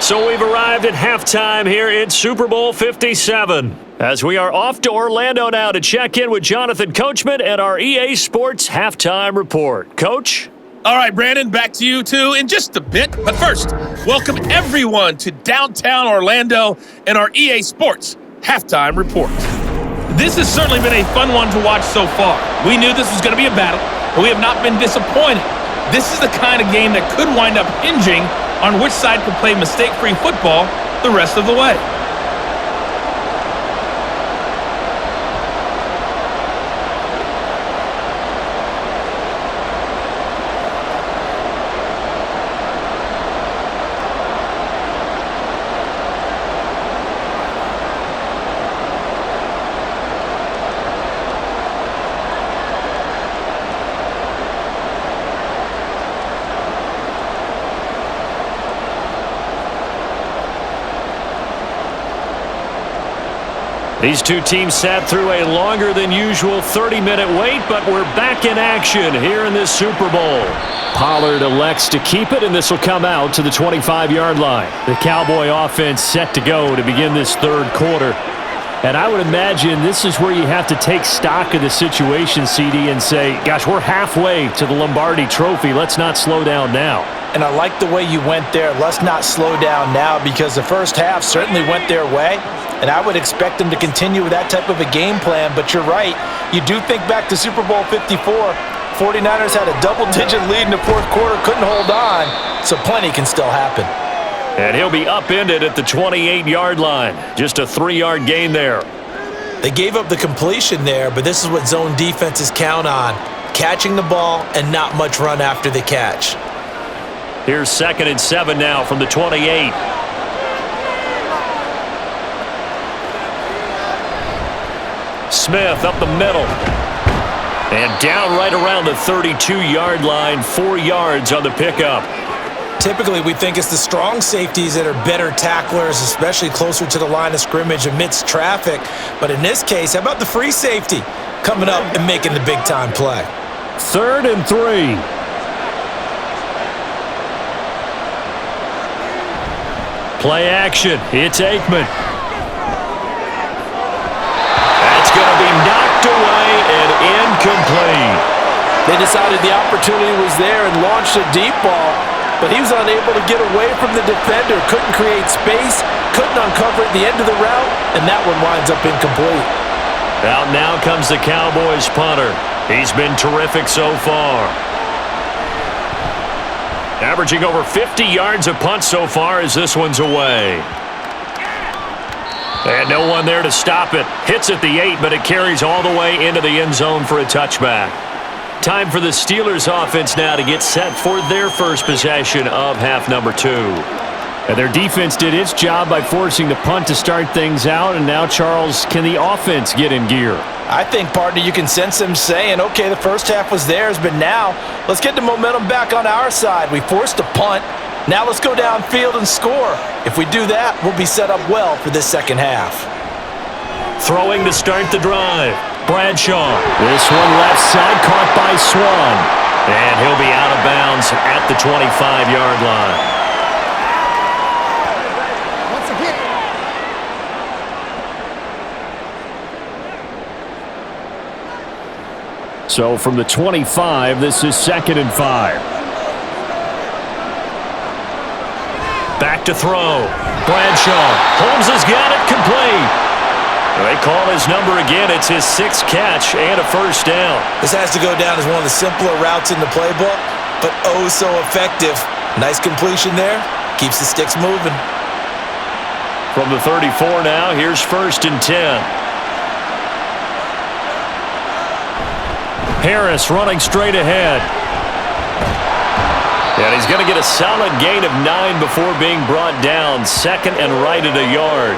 So we've arrived at halftime here in Super Bowl 57. As we are off to Orlando now to check in with Jonathan Coachman and our EA Sports Halftime Report. Coach? All right, Brandon, back to you two in just a bit. But first, welcome everyone to downtown Orlando and our EA Sports Halftime Report. This has certainly been a fun one to watch so far. We knew this was going to be a battle, but we have not been disappointed. This is the kind of game that could wind up hinging on which side could play mistake-free football the rest of the way. These two teams sat through a longer than usual 30-minute wait, but we're back in action here in this Super Bowl. Pollard elects to keep it, and this will come out to the 25-yard line. The Cowboy offense set to go to begin this third quarter. And I would imagine this is where you have to take stock of the situation, CD, and say, gosh, we're halfway to the Lombardi Trophy. Let's not slow down now. And I like the way you went there. Let's not slow down now, because the first half certainly went their way. And I would expect them to continue with that type of a game plan. But you're right. You do think back to Super Bowl 54. 49ers had a double-digit lead in the fourth quarter, couldn't hold on. So plenty can still happen. And he'll be upended at the 28-yard line. Just a 3-yard gain there. They gave up the completion there, but this is what zone defenses count on. Catching the ball and not much run after the catch. Here's 2nd and 7 now from the 28. Smith up the middle. And down right around the 32-yard line, 4 yards on the pickup. Typically, we think it's the strong safeties that are better tacklers, especially closer to the line of scrimmage amidst traffic. But in this case, how about the free safety coming up and making the big-time play? 3rd and 3. Play action. It's Aikman. That's going to be knocked away and incomplete. They decided the opportunity was there and launched a deep ball, but he was unable to get away from the defender, couldn't create space, couldn't uncover at the end of the route, and that one winds up incomplete. Out now comes the Cowboys punter. He's been terrific so far. Averaging over 50 yards a punt so far as this one's away. And no one there to stop it. Hits at the 8, but it carries all the way into the end zone for a touchback. Time for the Steelers offense now to get set for their first possession of half number 2. And their defense did its job by forcing the punt to start things out. And now, Charles, can the offense get in gear? I think, partner, you can sense them saying, okay, the first half was theirs, but now let's get the momentum back on our side. We forced a punt. Now let's go downfield and score. If we do that, we'll be set up well for this second half. Throwing to start the drive. Bradshaw. This one left side caught by Swan. And he'll be out of bounds at the 25-yard line. So from the 25, this is 2nd and 5. Back to throw. Bradshaw. Holmes has got it complete. They call his number again. It's his 6th catch and a first down. This has to go down as one of the simpler routes in the playbook, but oh so effective. Nice completion there. Keeps the sticks moving. From the 34 now, here's 1st and 10. Harris running straight ahead. And he's going to get a solid gain of 9 before being brought down. 2nd and right at a yard.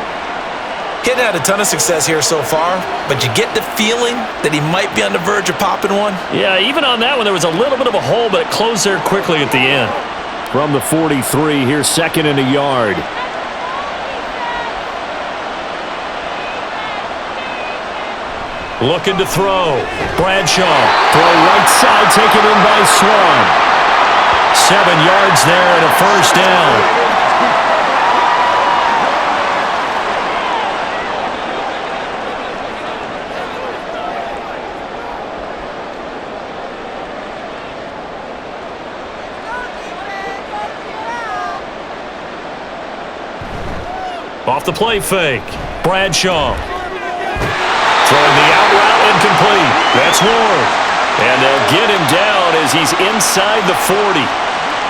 Getting had a ton of success here so far, but you get the feeling that he might be on the verge of popping one. Yeah, even on that one, there was a little bit of a hole, but it closed there quickly at the end. From the 43, here's 2nd and a yard. Looking to throw. Bradshaw. Throw right side, taken in by Swan. 7 yards there and a first down. Off the play fake. Bradshaw. Throwing the out route incomplete. That's Ward. And they'll get him down as he's inside the 40.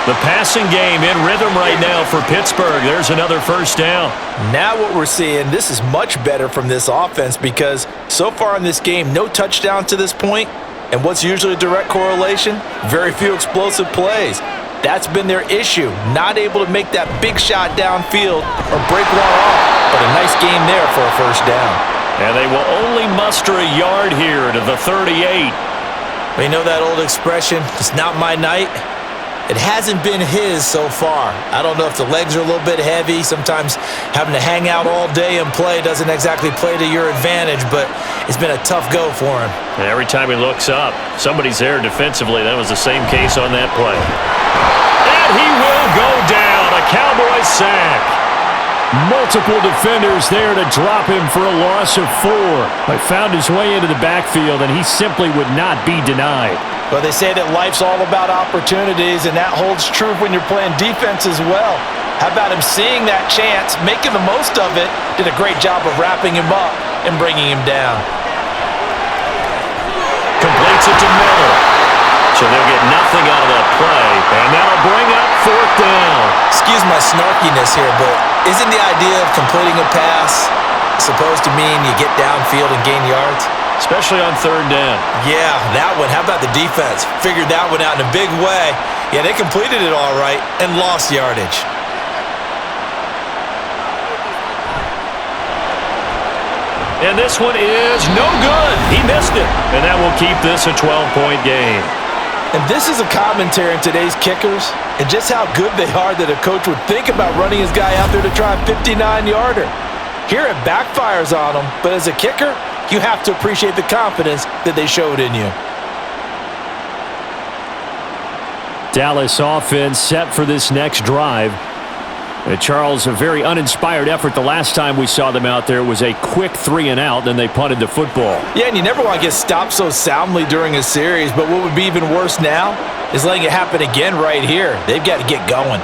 The passing game in rhythm right now for Pittsburgh. There's another first down. Now what we're seeing, this is much better from this offense because so far in this game, no touchdowns to this point. And what's usually a direct correlation? Very few explosive plays. That's been their issue, not able to make that big shot downfield or break one off. But a nice game there for a first down. And they will only muster a yard here to the 38. You know that old expression, it's not my night? It hasn't been his so far. I don't know if the legs are a little bit heavy. Sometimes having to hang out all day and play doesn't exactly play to your advantage, but it's been a tough go for him. And every time he looks up, somebody's there defensively. That was the same case on that play. And he will go down. A Cowboys sack. Multiple defenders there to drop him for a loss of 4. But found his way into the backfield, and he simply would not be denied. Well, they say that life's all about opportunities, and that holds true when you're playing defense as well. How about him seeing that chance, making the most of it, did a great job of wrapping him up and bringing him down. Completes it to Miller. So they'll get nothing out of that play, and that'll bring up 4th down. Excuse my snarkiness here, but Isn't the idea of completing a pass supposed to mean you get downfield and gain yards? Especially on third down. Yeah, that one. How about the defense? Figured that one out in a big way. Yeah, they completed it all right and lost yardage. And this one is no good. He missed it. And that will keep this a 12-point game. And this is a commentary on today's kickers and just how good they are that a coach would think about running his guy out there to try a 59-yarder. Here it backfires on him, but as a kicker, you have to appreciate the confidence that they showed in you. Dallas offense set for this next drive. Charles, a very uninspired effort the last time we saw them out there. It was a quick 3-and-out, then they punted the football. Yeah, and you never want to get stopped so soundly during a series, but what would be even worse now is letting it happen again right here. They've got to get going.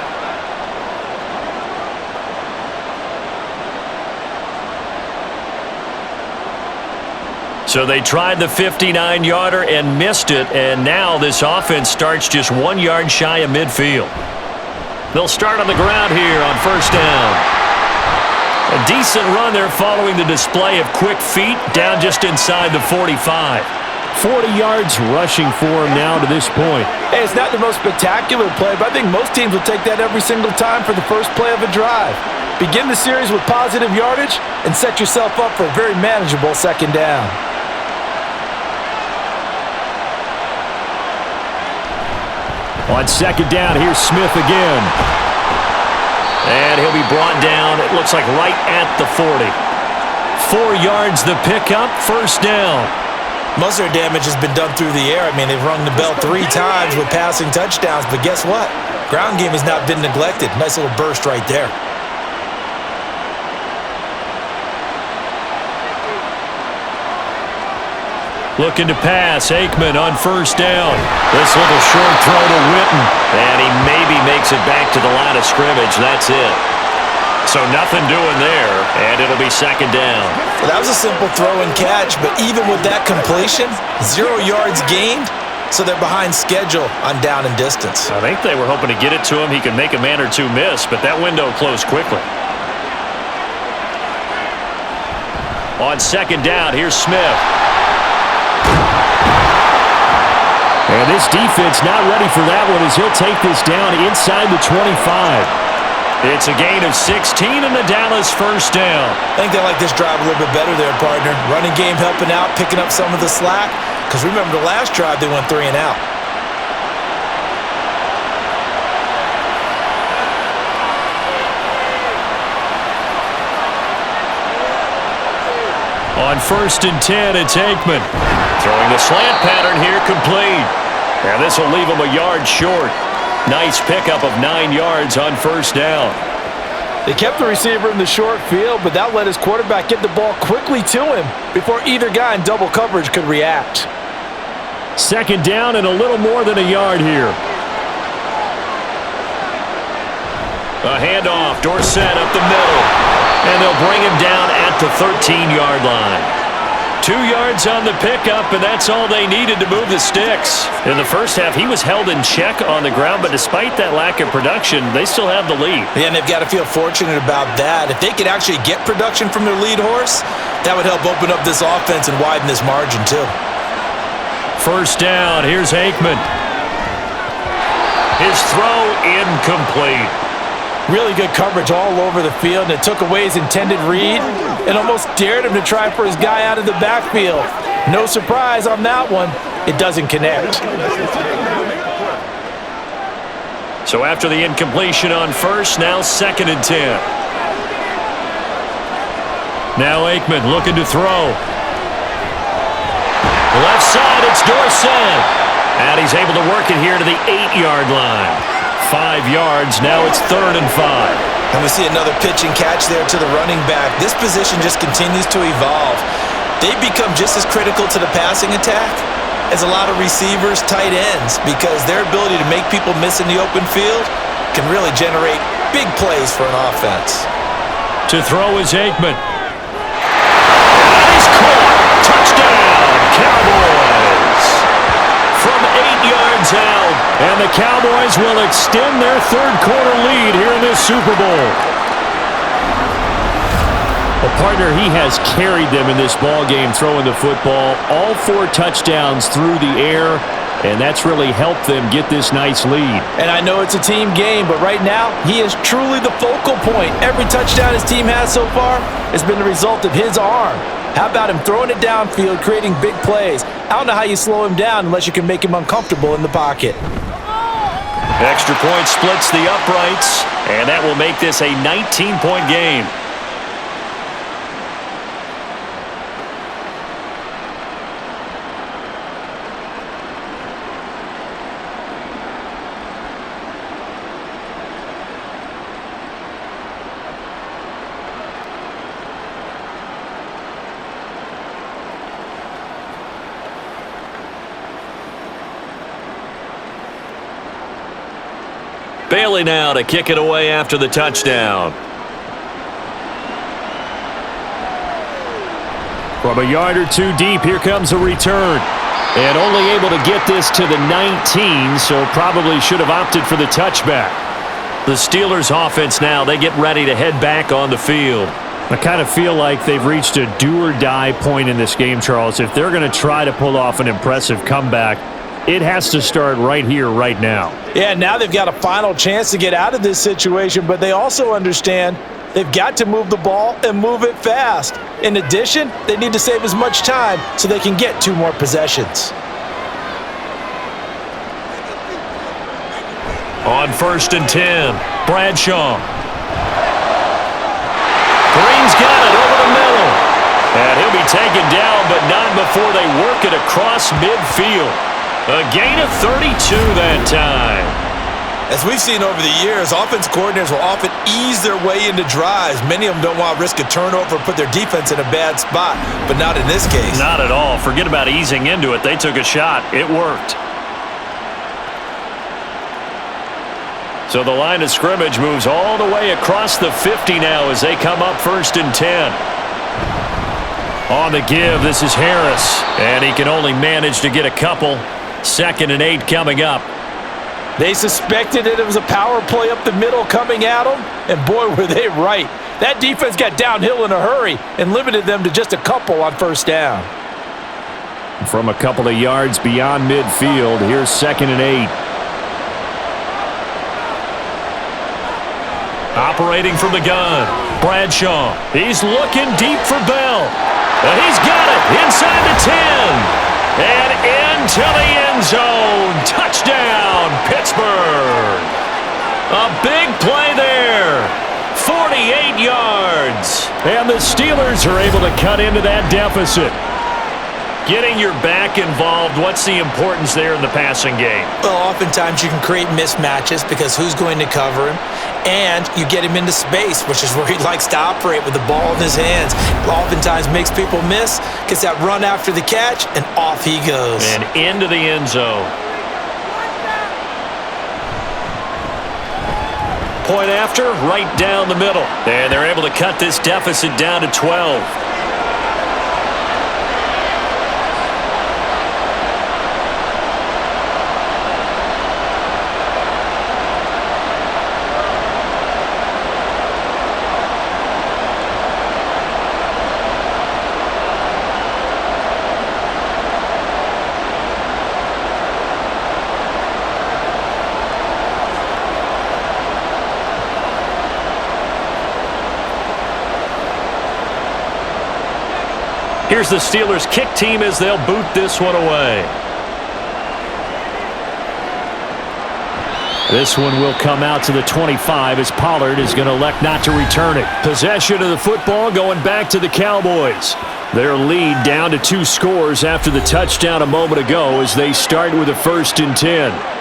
So they tried the 59-yarder and missed it, and now this offense starts just 1 yard shy of midfield. They'll start on the ground here on first down. A decent run there following the display of quick feet down just inside the 45. 40 yards rushing for him now to this point. Hey, it's not the most spectacular play, but I think most teams will take that every single time for the first play of a drive. Begin the series with positive yardage and set yourself up for a very manageable second down. On second down, here's Smith again. And he'll be brought down, it looks like right at the 40. 4 yards the pickup, first down. Most of their damage has been done through the air. I mean, they've rung the bell 3 times with passing touchdowns, but guess what? Ground game has not been neglected. Nice little burst right there. Looking to pass, Aikman on first down. This little short throw to Witten. And he maybe makes it back to the line of scrimmage. That's it. So nothing doing there, and it'll be second down. Well, that was a simple throw and catch, but even with that completion, 0 yards gained, so they're behind schedule on down and distance. I think they were hoping to get it to him. He could make a man or two miss, but that window closed quickly. On second down, here's Smith. And this defense not ready for that one as he'll take this down inside the 25. It's a gain of 16 and the Dallas first down. I think they like this drive a little bit better there, partner. Running game helping out, picking up some of the slack. Because remember the last drive, they went 3-and-out. On first and 10, it's Aikman. Throwing the slant pattern here, complete. And this will leave him a yard short. Nice pickup of 9 yards on first down. They kept the receiver in the short field, but that let his quarterback get the ball quickly to him before either guy in double coverage could react. Second down and a little more than a yard here. A handoff, Dorsett up the middle. And they'll bring him down at the 13-yard line. 2 yards on the pickup, and that's all they needed to move the sticks. In the first half, he was held in check on the ground, but despite that lack of production, they still have the lead. Yeah, and they've got to feel fortunate about that. If they could actually get production from their lead horse, that would help open up this offense and widen this margin, too. First down, here's Aikman. His throw incomplete. Really good coverage all over the field, and it took away his intended read and almost dared him to try for his guy out of the backfield. No surprise on that one. It doesn't connect. So after the incompletion on first, now second and 10. Now Aikman looking to throw. Left side, it's Dorsett. And he's able to work it here to the 8-yard line. 5 yards, now it's 3rd and 5. And we see another pitch and catch there to the running back. This position just continues to evolve. They've become just as critical to the passing attack as a lot of receivers, tight ends, because their ability to make people miss in the open field can really generate big plays for an offense. To throw is Aikman. And he's caught. Touchdown, Cowboys. From 8 yards out, and the Cowboys will extend their third quarter lead here in this Super Bowl. Well, partner, he has carried them in this ball game throwing the football. All 4 touchdowns through the air, and that's really helped them get this nice lead. And I know it's a team game, but right now, he is truly the focal point. Every touchdown his team has so far has been the result of his arm. How about him throwing it downfield, creating big plays? I don't know how you slow him down unless you can make him uncomfortable in the pocket. Extra point splits the uprights, and that will make this a 19-point game. Bailey now to kick it away after the touchdown. From a yard or 2 deep, here comes a return. And only able to get this to the 19, so probably should have opted for the touchback. The Steelers' offense now, they get ready to head back on the field. I kind of feel like they've reached a do-or-die point in this game, Charles. If they're going to try to pull off an impressive comeback, it has to start right here, right now. Yeah, now they've got a final chance to get out of this situation, but they also understand they've got to move the ball and move it fast. In addition, they need to save as much time so they can get 2 more possessions. On 1st and 10, Bradshaw. Green's got it over the middle. And he'll be taken down, but not before they work it across midfield. A gain of 32 that time. As we've seen over the years, offense coordinators will often ease their way into drives. Many of them don't want to risk a turnover or put their defense in a bad spot, but not in this case. Not at all. Forget about easing into it. They took a shot. It worked. So the line of scrimmage moves all the way across the 50 now as they come up 1st and 10. On the give, this is Harris, and he can only manage to get a couple. 2nd and 8 coming up. They suspected it was a power play up the middle coming at them, and boy, were they right. That defense got downhill in a hurry and limited them to just a couple on 1st down. From a couple of yards beyond midfield, here's 2nd and 8. Operating from the gun, Bradshaw. He's looking deep for Bell. And he's got it inside the 10. And into the end zone. Touchdown, Pittsburgh. A big play there. 48 yards. And the Steelers are able to cut into that deficit. Getting your back involved, what's the importance there in the passing game? Well, oftentimes you can create mismatches because who's going to cover him, and you get him into space, which is where he likes to operate with the ball in his hands. Oftentimes makes people miss, gets that run after the catch, and off he goes. And into the end zone. Point after, right down the middle. And they're able to cut this deficit down to 12. Here's the Steelers' kick team as they'll boot this one away. This one will come out to the 25 as Pollard is going to elect not to return it. Possession of the football going back to the Cowboys. Their lead down to 2 scores after the touchdown a moment ago as they start with a 1st and 10.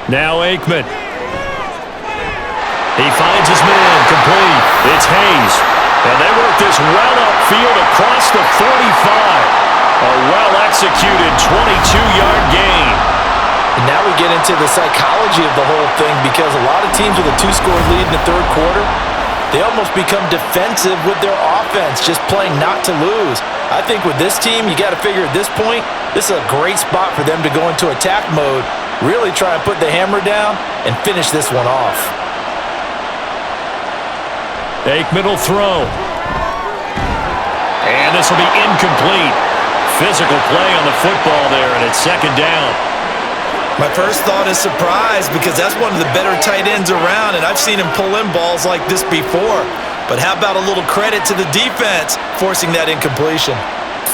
Now Aikman. He finds his man, complete. It's Hayes. And they work this well upfield across the 45. A well-executed 22-yard gain. And now we get get into the psychology of the whole thing, because a lot of teams with a 2-score lead in the third quarter, they almost become defensive with their offense, just playing not to lose. I think with this team, you got to figure at this point, this is a great spot for them to go into attack mode, really try and put the hammer down and finish this one off. Aikman will throw. And this will be incomplete. Physical play on the football there, and it's second down. My first thought is surprise, because that's one of the better tight ends around, and I've seen him pull in balls like this before. But how about a little credit to the defense forcing that incompletion?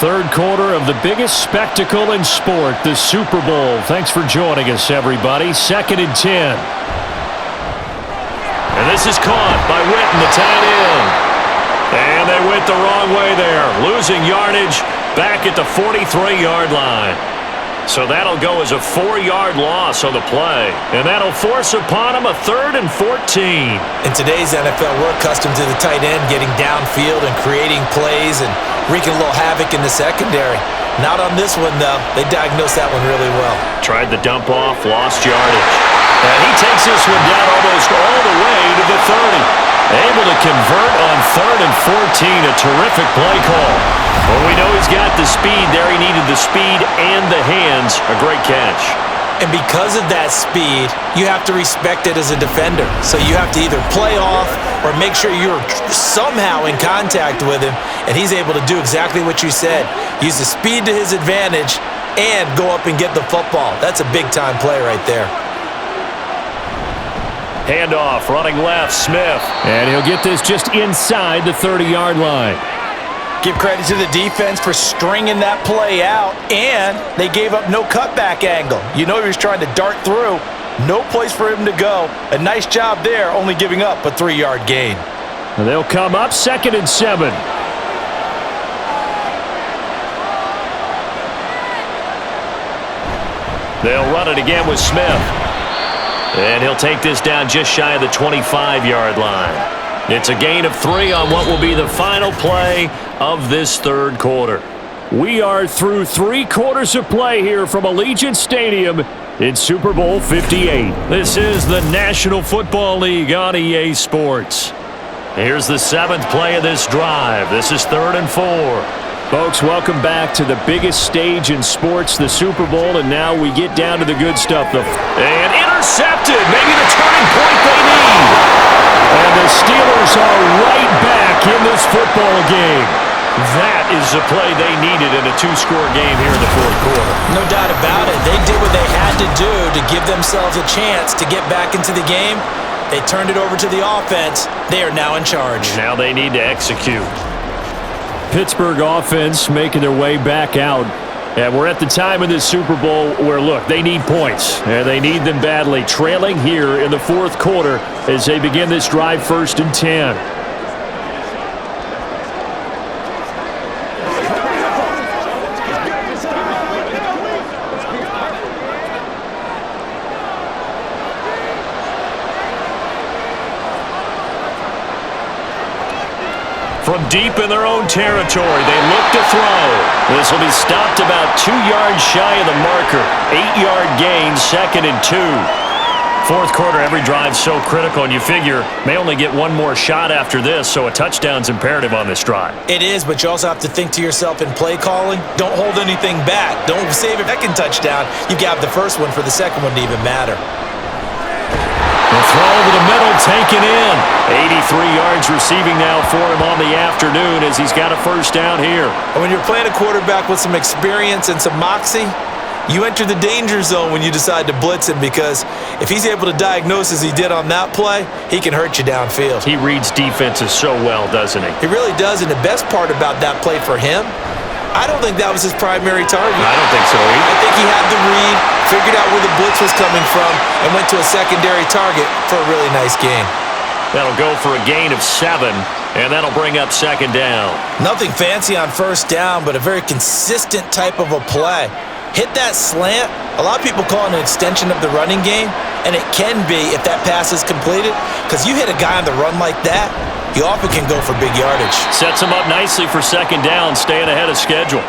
Third quarter of the biggest spectacle in sport, the Super Bowl. Thanks for joining us, everybody. 2nd and 10. And this is caught by Witten, the tight end. And they went the wrong way there, losing yardage back at the 43-yard line. So that'll go as a 4-yard loss on the play. And that'll force upon him a 3rd and 14. In today's NFL, we're accustomed to the tight end getting downfield and creating plays and wreaking a little havoc in the secondary. Not on this one, though. They diagnosed that one really well. Tried the dump off, lost yardage. And he takes this one down almost all the way to the 30. Able to convert on 3rd and 14. A terrific play call. Well, we know he's got the speed there. He needed the speed and the hands. A great catch. And because of that speed, you have to respect it as a defender. So you have to either play off or make sure you're somehow in contact with him, and he's able to do exactly what you said. Use the speed to his advantage and go up and get the football. That's a big-time play right there. Handoff, running left, Smith. And he'll get this just inside the 30-yard line. Give credit to the defense for stringing that play out, and they gave up no cutback angle. You know he was trying to dart through. No place for him to go. A nice job there, only giving up a 3-yard gain. And they'll come up 2nd and 7. They'll run it again with Smith. And he'll take this down just shy of the 25-yard line. It's a gain of 3 on what will be the final play of this third quarter. We are through 3 quarters of play here from Allegiant Stadium in Super Bowl 58. This is the National Football League on EA Sports. Here's the 7th play of this drive. This is 3rd and 4. Folks, welcome back to the biggest stage in sports, the Super Bowl, and now we get down to the good stuff. And intercepted, maybe the turning point they need. And the Steelers are right back in this football game. That is the play they needed in a 2-score game here in the 4th quarter. No doubt about it. They did what they had to do to give themselves a chance to get back into the game. They turned it over to the offense. They are now in charge. Now they need to execute. Pittsburgh offense making their way back out. And we're at the time of this Super Bowl where, look, they need points. And they need them badly. Trailing here in the 4th quarter as they begin this drive 1st and 10. From deep in their own territory, they look to throw. This will be stopped about 2 yards shy of the marker. 8-yard gain, 2nd and 2. 4th quarter, every drive so critical, and you figure may only get one more shot after this, so a touchdown's imperative on this drive. It is, but you also have to think to yourself in play calling, don't hold anything back. Don't save a second touchdown. You got the first one for the second one to even matter. The throw over the middle, taken in. 83 yards receiving now for him on the afternoon as he's got a 1st down here. And when you're playing a quarterback with some experience and some moxie, you enter the danger zone when you decide to blitz him, because if he's able to diagnose as he did on that play, he can hurt you downfield. He reads defenses so well, doesn't he? He really does, and the best part about that play for him, I don't think that was his primary target. I don't think so either. I think he had the read, figured out where the blitz was coming from, and went to a secondary target for a really nice gain. That'll go for a gain of 7, and that'll bring up 2nd down. Nothing fancy on 1st down, but a very consistent type of a play. Hit that slant. A lot of people call it an extension of the running game, and it can be if that pass is completed, because you hit a guy on the run like that, you often can go for big yardage. Sets him up nicely for 2nd down, staying ahead of schedule.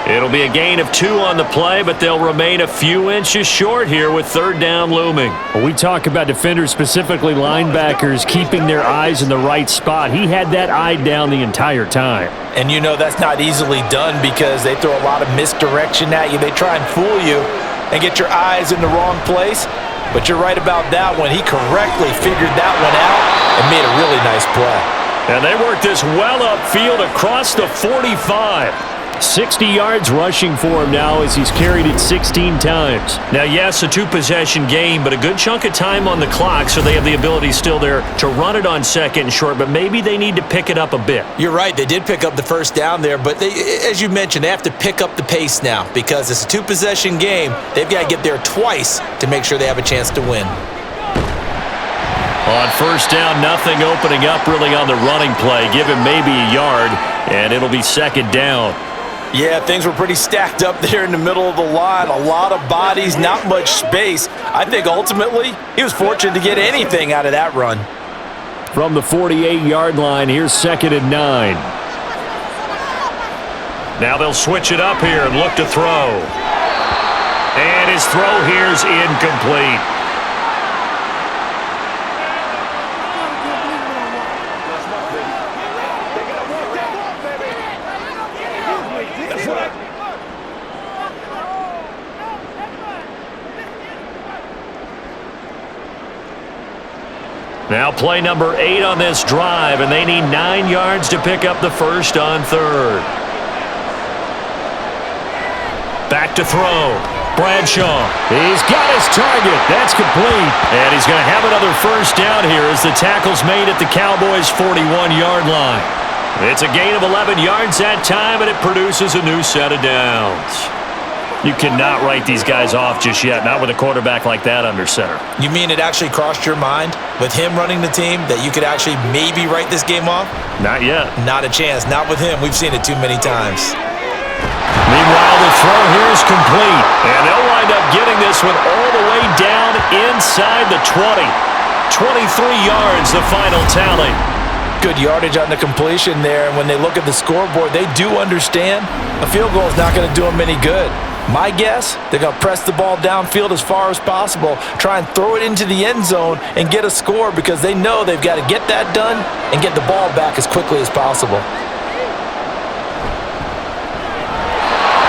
It'll be a gain of 2 on the play, but they'll remain a few inches short here with third down looming. When we talk about defenders, specifically linebackers, keeping their eyes in the right spot. He had that eye down the entire time. And you know that's not easily done because they throw a lot of misdirection at you. They try and fool you and get your eyes in the wrong place. But you're right about that one. He correctly figured that one out and made a really nice play. And they work this well upfield across the 45. 60 yards rushing for him now as he's carried it 16 times. Now, yes, a 2-possession game, but a good chunk of time on the clock, so they have the ability still there to run it on second and short, but maybe they need to pick it up a bit. You're right. They did pick up the first down there, but as you mentioned, they have to pick up the pace now because it's a 2-possession game. They've got to get there twice to make sure they have a chance to win. On first down, nothing opening up really on the running play. Give him maybe a yard, and it'll be second down. Yeah, things were pretty stacked up there in the middle of the line. A lot of bodies, not much space. I think ultimately he was fortunate to get anything out of that run. From the 48-yard line, here's 2nd and 9. Now they'll switch it up here and look to throw. And his throw here's incomplete. Now play number 8 on this drive, and they need 9 yards to pick up the first on third. Back to throw. Bradshaw. He's got his target. That's complete. And he's going to have another first down here as the tackle's made at the Cowboys' 41-yard line. It's a gain of 11 yards that time, and it produces a new set of downs. You cannot write these guys off just yet, not with a quarterback like that under center. You mean it actually crossed your mind with him running the team that you could actually maybe write this game off? Not yet. Not a chance. Not with him. We've seen it too many times. Meanwhile, the throw here is complete, and they'll wind up getting this one all the way down inside the 20. 23 yards, the final tally. Good yardage on the completion there, and when they look at the scoreboard, they do understand a field goal is not going to do them any good. My guess, they're going to press the ball downfield as far as possible, try and throw it into the end zone and get a score because they know they've got to get that done and get the ball back as quickly as possible.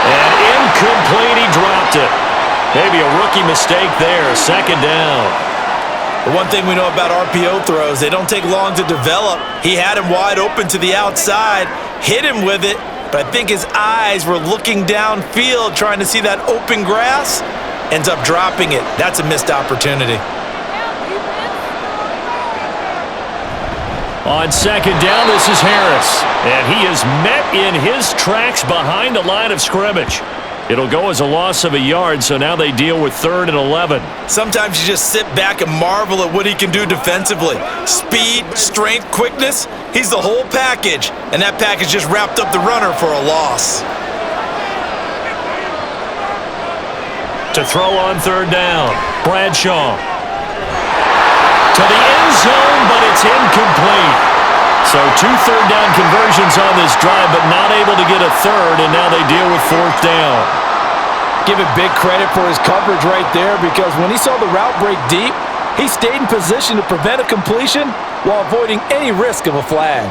And incomplete, he dropped it. Maybe a rookie mistake there, second down. The one thing we know about RPO throws, they don't take long to develop. He had him wide open to the outside, hit him with it, but I think his eyes were looking downfield trying to see that open grass, ends up dropping it. That's a missed opportunity. On second down, this is Harris, and he is met in his tracks behind the line of scrimmage. It'll go as a loss of a yard, so now they deal with 3rd and 11. Sometimes you just sit back and marvel at what he can do defensively. Speed, strength, quickness, he's the whole package, and that package just wrapped up the runner for a loss. To throw on 3rd down, Bradshaw. To the end zone, but it's incomplete. So 2 third-down conversions on this drive, but not able to get a third, and now they deal with 4th down. Give it big credit for his coverage right there because when he saw the route break deep, he stayed in position to prevent a completion while avoiding any risk of a flag.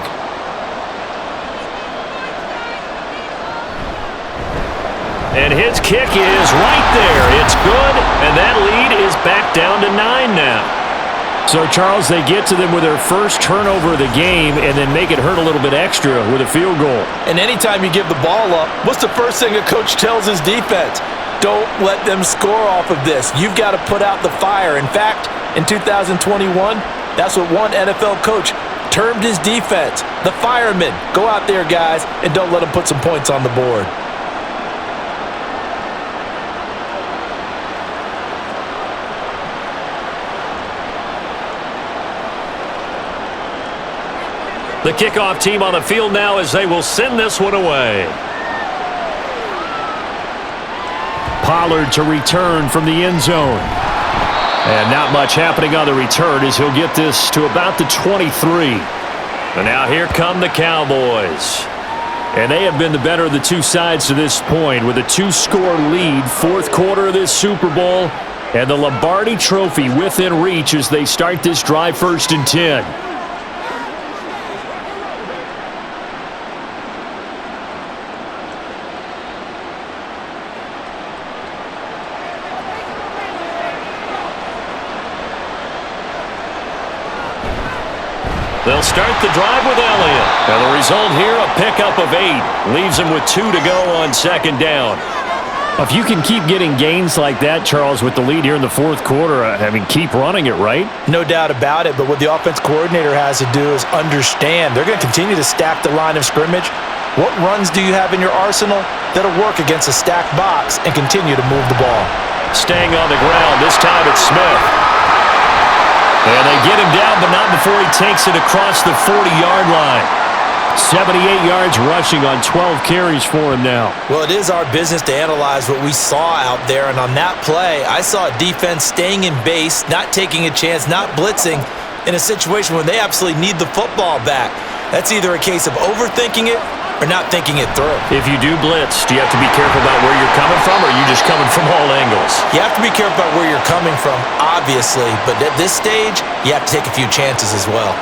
And his kick is right there. It's good, and that lead is back down to 9 now. So, Charles, they get to them with their first turnover of the game and then make it hurt a little bit extra with a field goal. And anytime you give the ball up, what's the first thing a coach tells his defense? Don't let them score off of this. You've got to put out the fire. In fact, in 2021, that's what one NFL coach termed his defense, the firemen. Go out there, guys, and don't let them put some points on the board. The kickoff team on the field now as they will send this one away. Pollard to return from the end zone. And not much happening on the return as he'll get this to about the 23. And now here come the Cowboys. And they have been the better of the two sides to this point with a 2-score lead, fourth quarter of this Super Bowl, and the Lombardi Trophy within reach as they start this drive 1st and 10. They'll start the drive with Elliott. And the result here, a pickup of 8. Leaves him with 2 to go on 2nd down. If you can keep getting gains like that, Charles, with the lead here in the fourth quarter, keep running it, right? No doubt about it, but what the offense coordinator has to do is understand they're going to continue to stack the line of scrimmage. What runs do you have in your arsenal that'll work against a stacked box and continue to move the ball? Staying on the ground, this time it's Smith. And they get him down, but not before he takes it across the 40-yard line. 78 yards rushing on 12 carries for him now. Well, it is our business to analyze what we saw out there, and on that play, I saw a defense staying in base, not taking a chance, not blitzing in a situation where they absolutely need the football back. That's either a case of overthinking it or not thinking it through. If you do blitz, do you have to be careful about where you're coming from, or are you just coming from all angles? You have to be careful about where you're coming from, obviously, but at this stage, you have to take a few chances as well.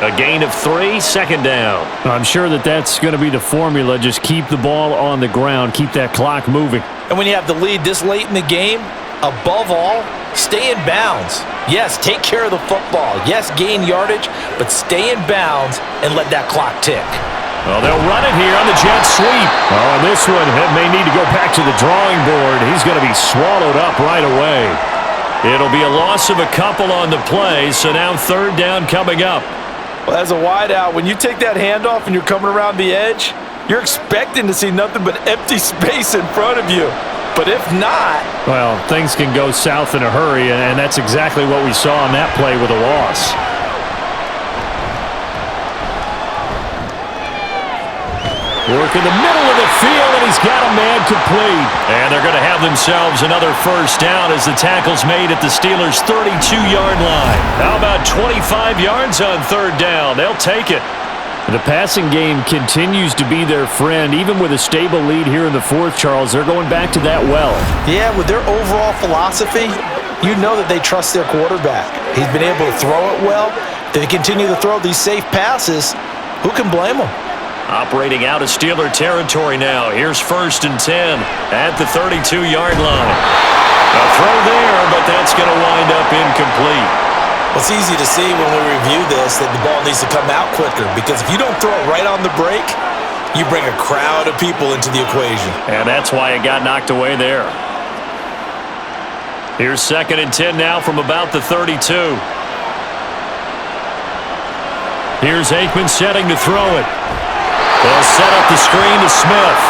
A gain of 3, 2nd down. I'm sure that's going to be the formula. Just keep the ball on the ground. Keep that clock moving. And when you have the lead this late in the game, above all, stay in bounds. Yes, take care of the football. Yes, gain yardage, but stay in bounds and let that clock tick. Well, they'll run it here on the jet sweep. Oh, and this one may need to go back to the drawing board. He's going to be swallowed up right away. It'll be a loss of a couple on the play, so now 3rd down coming up. Well, as a wideout, when you take that handoff and you're coming around the edge, you're expecting to see nothing but empty space in front of you. But if not... Well, things can go south in a hurry, and that's exactly what we saw on that play with a loss. Work in the middle of the field, and he's got a man complete. And they're going to have themselves another 1st down as the tackle's made at the Steelers' 32-yard line. How about 25 yards on 3rd down? They'll take it. The passing game continues to be their friend. Even with a stable lead here in the 4th, Charles, they're going back to that well. Yeah, with their overall philosophy, you know that they trust their quarterback. He's been able to throw it well. They continue to throw these safe passes. Who can blame them? Operating out of Steeler territory now. Here's 1st and 10 at the 32-yard line. A throw there, but that's going to wind up incomplete. Well, it's easy to see when we review this that the ball needs to come out quicker, because if you don't throw it right on the break, you bring a crowd of people into the equation. And that's why it got knocked away there. Here's 2nd and 10 now from about the 32. Here's Aikman setting to throw it. They'll set up the screen to Smith.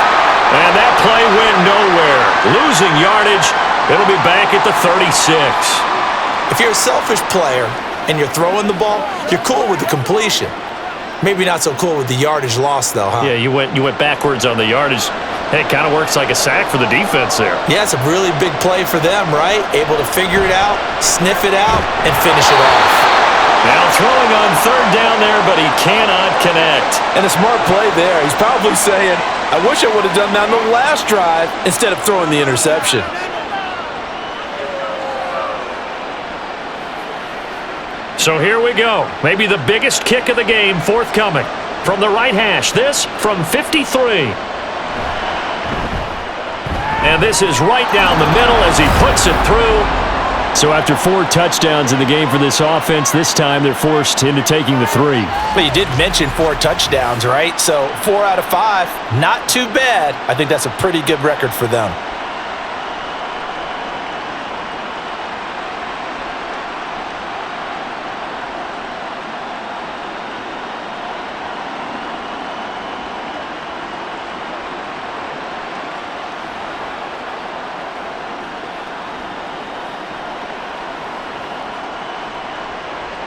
And that play went nowhere. Losing yardage. It'll be back at the 36. If you're a selfish player and you're throwing the ball, you're cool with the completion. Maybe not so cool with the yardage loss, though, huh? Yeah, you went backwards on the yardage. Hey, it kind of works like a sack for the defense there. Yeah, it's a really big play for them, right? Able to figure it out, sniff it out, and finish it off. Now throwing on 3rd down there, but he cannot connect. And a smart play there. He's probably saying, I wish I would have done that on the last drive instead of throwing the interception. So here we go. Maybe the biggest kick of the game forthcoming. From the right hash, this from 53. And this is right down the middle as he puts it through. So after 4 touchdowns in the game for this offense, this time they're forced into taking the 3. But you did mention 4 touchdowns, right? So 4 out of 5, not too bad. I think that's a pretty good record for them.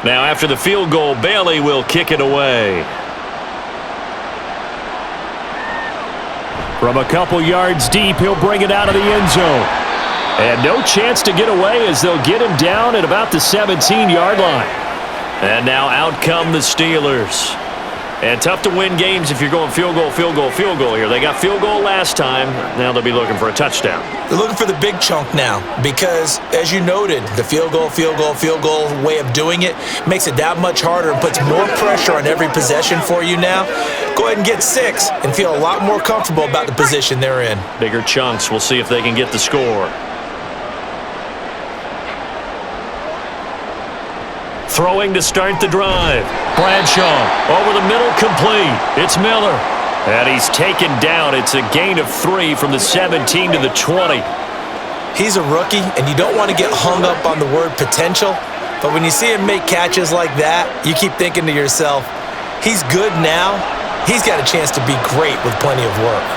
Now after the field goal, Bailey will kick it away. From a couple yards deep, he'll bring it out of the end zone. And no chance to get away as they'll get him down at about the 17-yard line. And now out come the Steelers. And tough to win games if you're going field goal, field goal, field goal here. They got field goal last time. Now they'll be looking for a touchdown. They're looking for the big chunk now because, as you noted, the field goal way of doing it makes it that much harder and puts more pressure on every possession for you now. Go ahead and get 6 and feel a lot more comfortable about the position they're in. Bigger chunks. We'll see if they can get the score. Throwing to start the drive. Bradshaw over the middle, complete. It's Miller. And he's taken down. It's a gain of 3 from the 17 to the 20. He's a rookie, and you don't want to get hung up on the word potential. But when you see him make catches like that, you keep thinking to yourself, he's good now. He's got a chance to be great with plenty of work.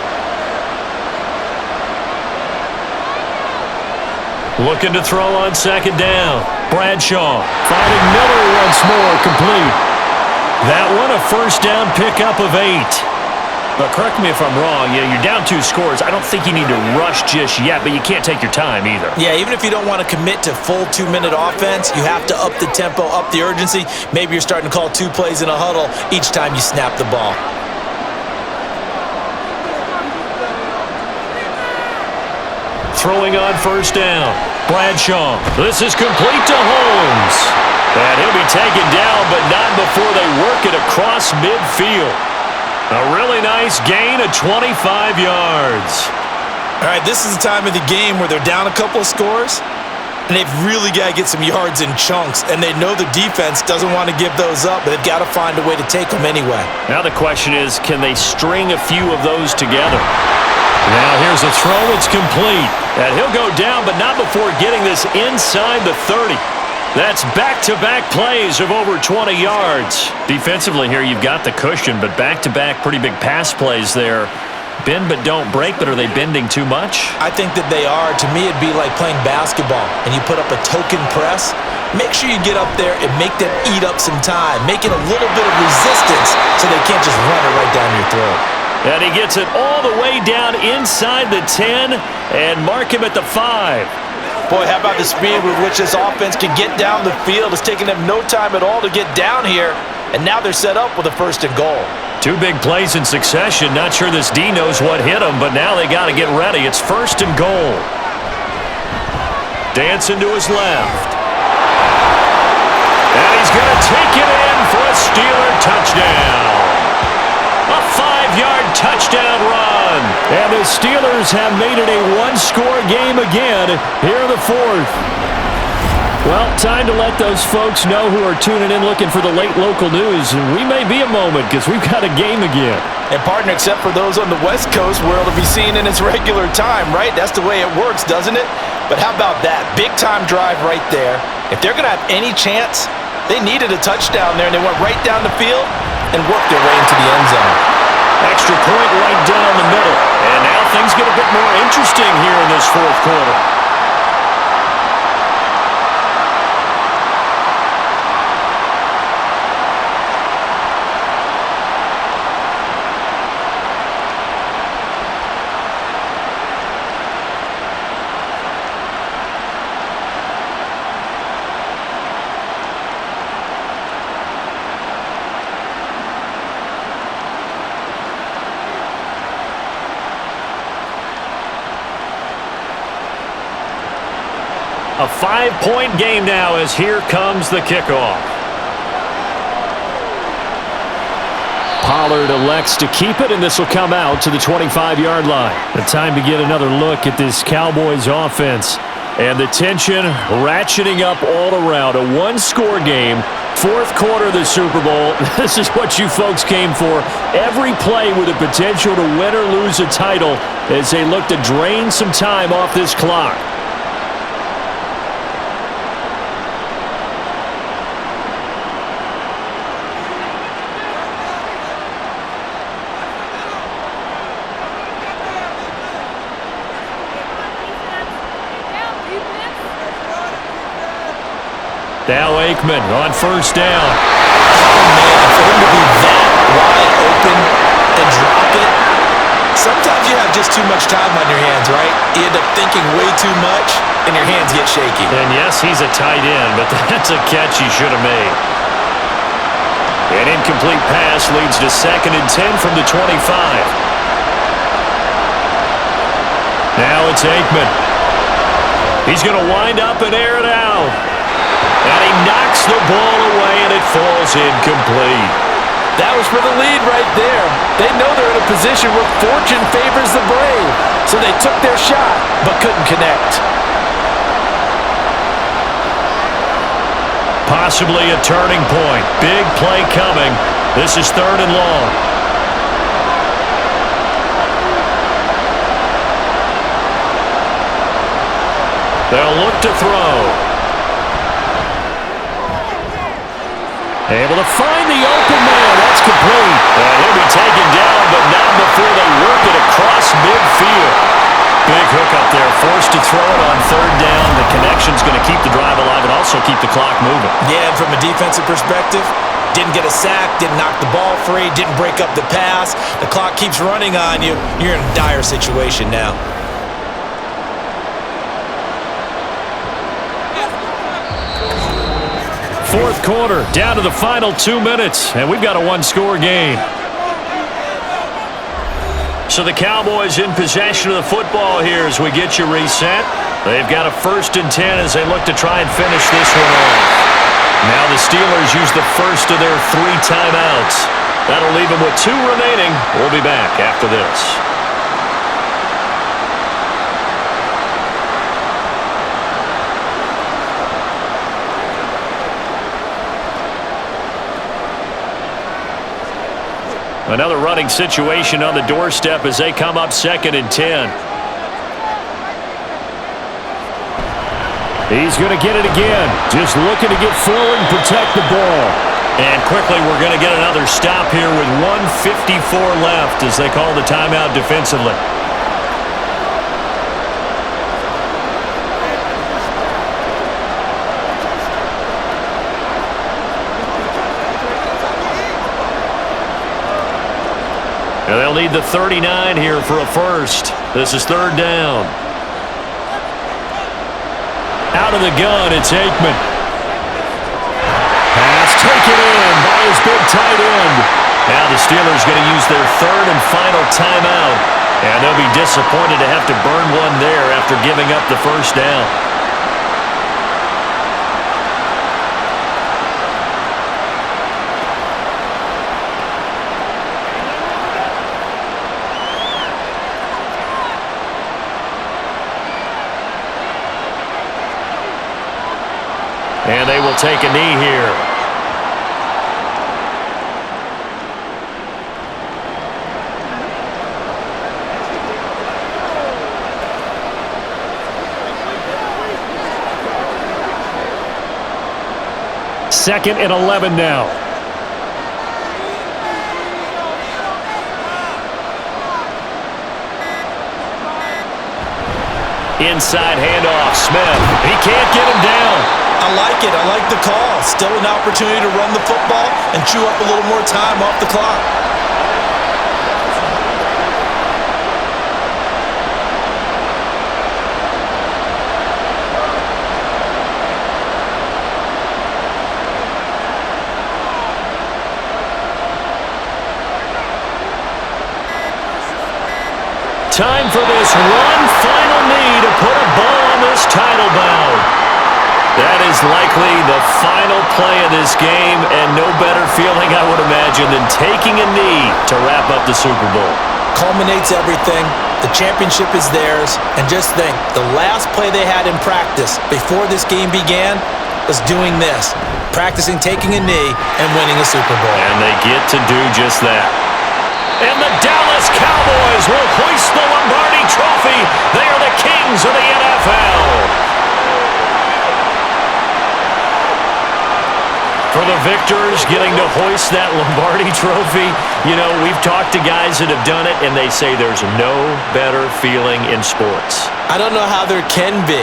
Looking to throw on second down. Bradshaw finding Miller once more, complete. That one a first down pickup of 8. But correct me if I'm wrong, you're down 2 scores. I don't think you need to rush just yet, but you can't take your time either. Yeah, even if you don't want to commit to full 2-minute offense, you have to up the tempo, up the urgency. Maybe you're starting to call 2 plays in a huddle each time you snap the ball. Throwing on first down. Bradshaw. This is complete to Holmes. And he'll be taken down, but not before they work it across midfield. A really nice gain of 25 yards. All right, this is the time of the game where they're down a couple of scores, and they've really got to get some yards in chunks, and they know the defense doesn't want to give those up, but they've got to find a way to take them anyway. Now the question is, can they string a few of those together? Now here's a throw. It's complete. And he'll go down, but not before getting this inside the 30. That's back-to-back plays of over 20 yards. Defensively here, you've got the cushion, but back-to-back pretty big pass plays there. Bend but don't break, but are they bending too much? I think that they are. To me, it'd be like playing basketball, and you put up a token press. Make sure you get up there and make them eat up some time. Make it a little bit of resistance so they can't just run it right down your throat. And he gets it all the way down inside the 10 and mark him at the 5. Boy, how about the speed with which this offense can get down the field? It's taking them no time at all to get down here, and now they're set up with a 1st and goal. 2 big plays in succession. Not sure this D knows what hit him, but now they got to get ready. It's 1st and goal. Dancing to his left. And he's going to take it in for a Steeler touchdown. A 5-yard touchdown run. And the Steelers have made it a 1-score game again here in the 4th. Well, time to let those folks know who are tuning in looking for the late local news. And we may be a moment because we've got a game again. And partner, except for those on the West Coast where it'll be seen in its regular time, right? That's the way it works, doesn't it? But how about that? Big-time drive right there. If they're going to have any chance, they needed a touchdown there, and they went right down the field and worked their way into the end zone. Extra point right down the middle. And now things get a bit more interesting here in this 4th quarter. A 5-point game now as here comes the kickoff. Pollard elects to keep it, and this will come out to the 25-yard line. The time to get another look at this Cowboys offense. And the tension ratcheting up all around. A 1-score game, 4th quarter of the Super Bowl. This is what you folks came for. Every play with the potential to win or lose a title as they look to drain some time off this clock. Now Aikman on 1st down. Oh, man, for him to be that wide open and drop it, sometimes you have just too much time on your hands, right? You end up thinking way too much, and your hands get shaky. And yes, he's a tight end, but that's a catch he should have made. An incomplete pass leads to 2nd and 10 from the 25. Now it's Aikman. He's going to wind up and air it out. And he knocks the ball away, and it falls incomplete. That was for the lead right there. They know they're in a position where fortune favors the brave. So they took their shot, but couldn't connect. Possibly a turning point. Big play coming. This is 3rd and long. They'll look to throw. Able to find the open man. That's complete. And he'll be taken down, but not before they work it across midfield. Big hook up there. Forced to throw it on 3rd down. The connection's going to keep the drive alive and also keep the clock moving. Yeah, and from a defensive perspective, didn't get a sack, didn't knock the ball free, didn't break up the pass. The clock keeps running on you. You're in a dire situation now. Fourth quarter, down to the final 2 minutes, and we've got a one-score game. So the Cowboys in possession of the football here as we get you reset. They've got a 1st and 10 as they look to try and finish this one off. Now the Steelers use the first of their 3 timeouts. That'll leave them with 2 remaining. We'll be back after this. Another running situation on the doorstep as they come up 2nd and 10. He's going to get it again. Just looking to get forward and protect the ball. And quickly we're going to get another stop here with 1:54 left as they call the timeout defensively. And they'll need the 39 here for a first. This is 3rd down. Out of the gun, it's Aikman. Pass taken in by his big tight end. Now the Steelers going to use their 3rd and final timeout. And they'll be disappointed to have to burn one there after giving up the first down. And they will take a knee here. Second and 11 now. Inside handoff, Smith. He can't get him down. I like it. I like the call. Still an opportunity to run the football and chew up a little more time off the clock. Time for this one final knee to put a bow on this title bout. That is likely the final play of this game, and no better feeling, I would imagine, than taking a knee to wrap up the Super Bowl. Culminates everything. The championship is theirs. And just think, the last play they had in practice before this game began was doing this, practicing taking a knee and winning a Super Bowl. And they get to do just that. And the Dallas Cowboys will hoist the Lombardi Trophy. They are the kings of the NFL. For the victors getting to hoist that Lombardi Trophy, you know, we've talked to guys that have done it, and they say there's no better feeling in sports. I don't know how there can be.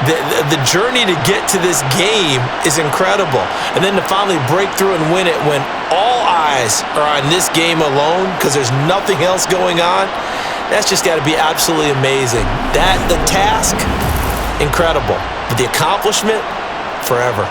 The journey to get to this game is incredible. And then to finally break through and win it when all eyes are on this game alone because there's nothing else going on, that's just got to be absolutely amazing. The task, incredible. But the accomplishment, forever.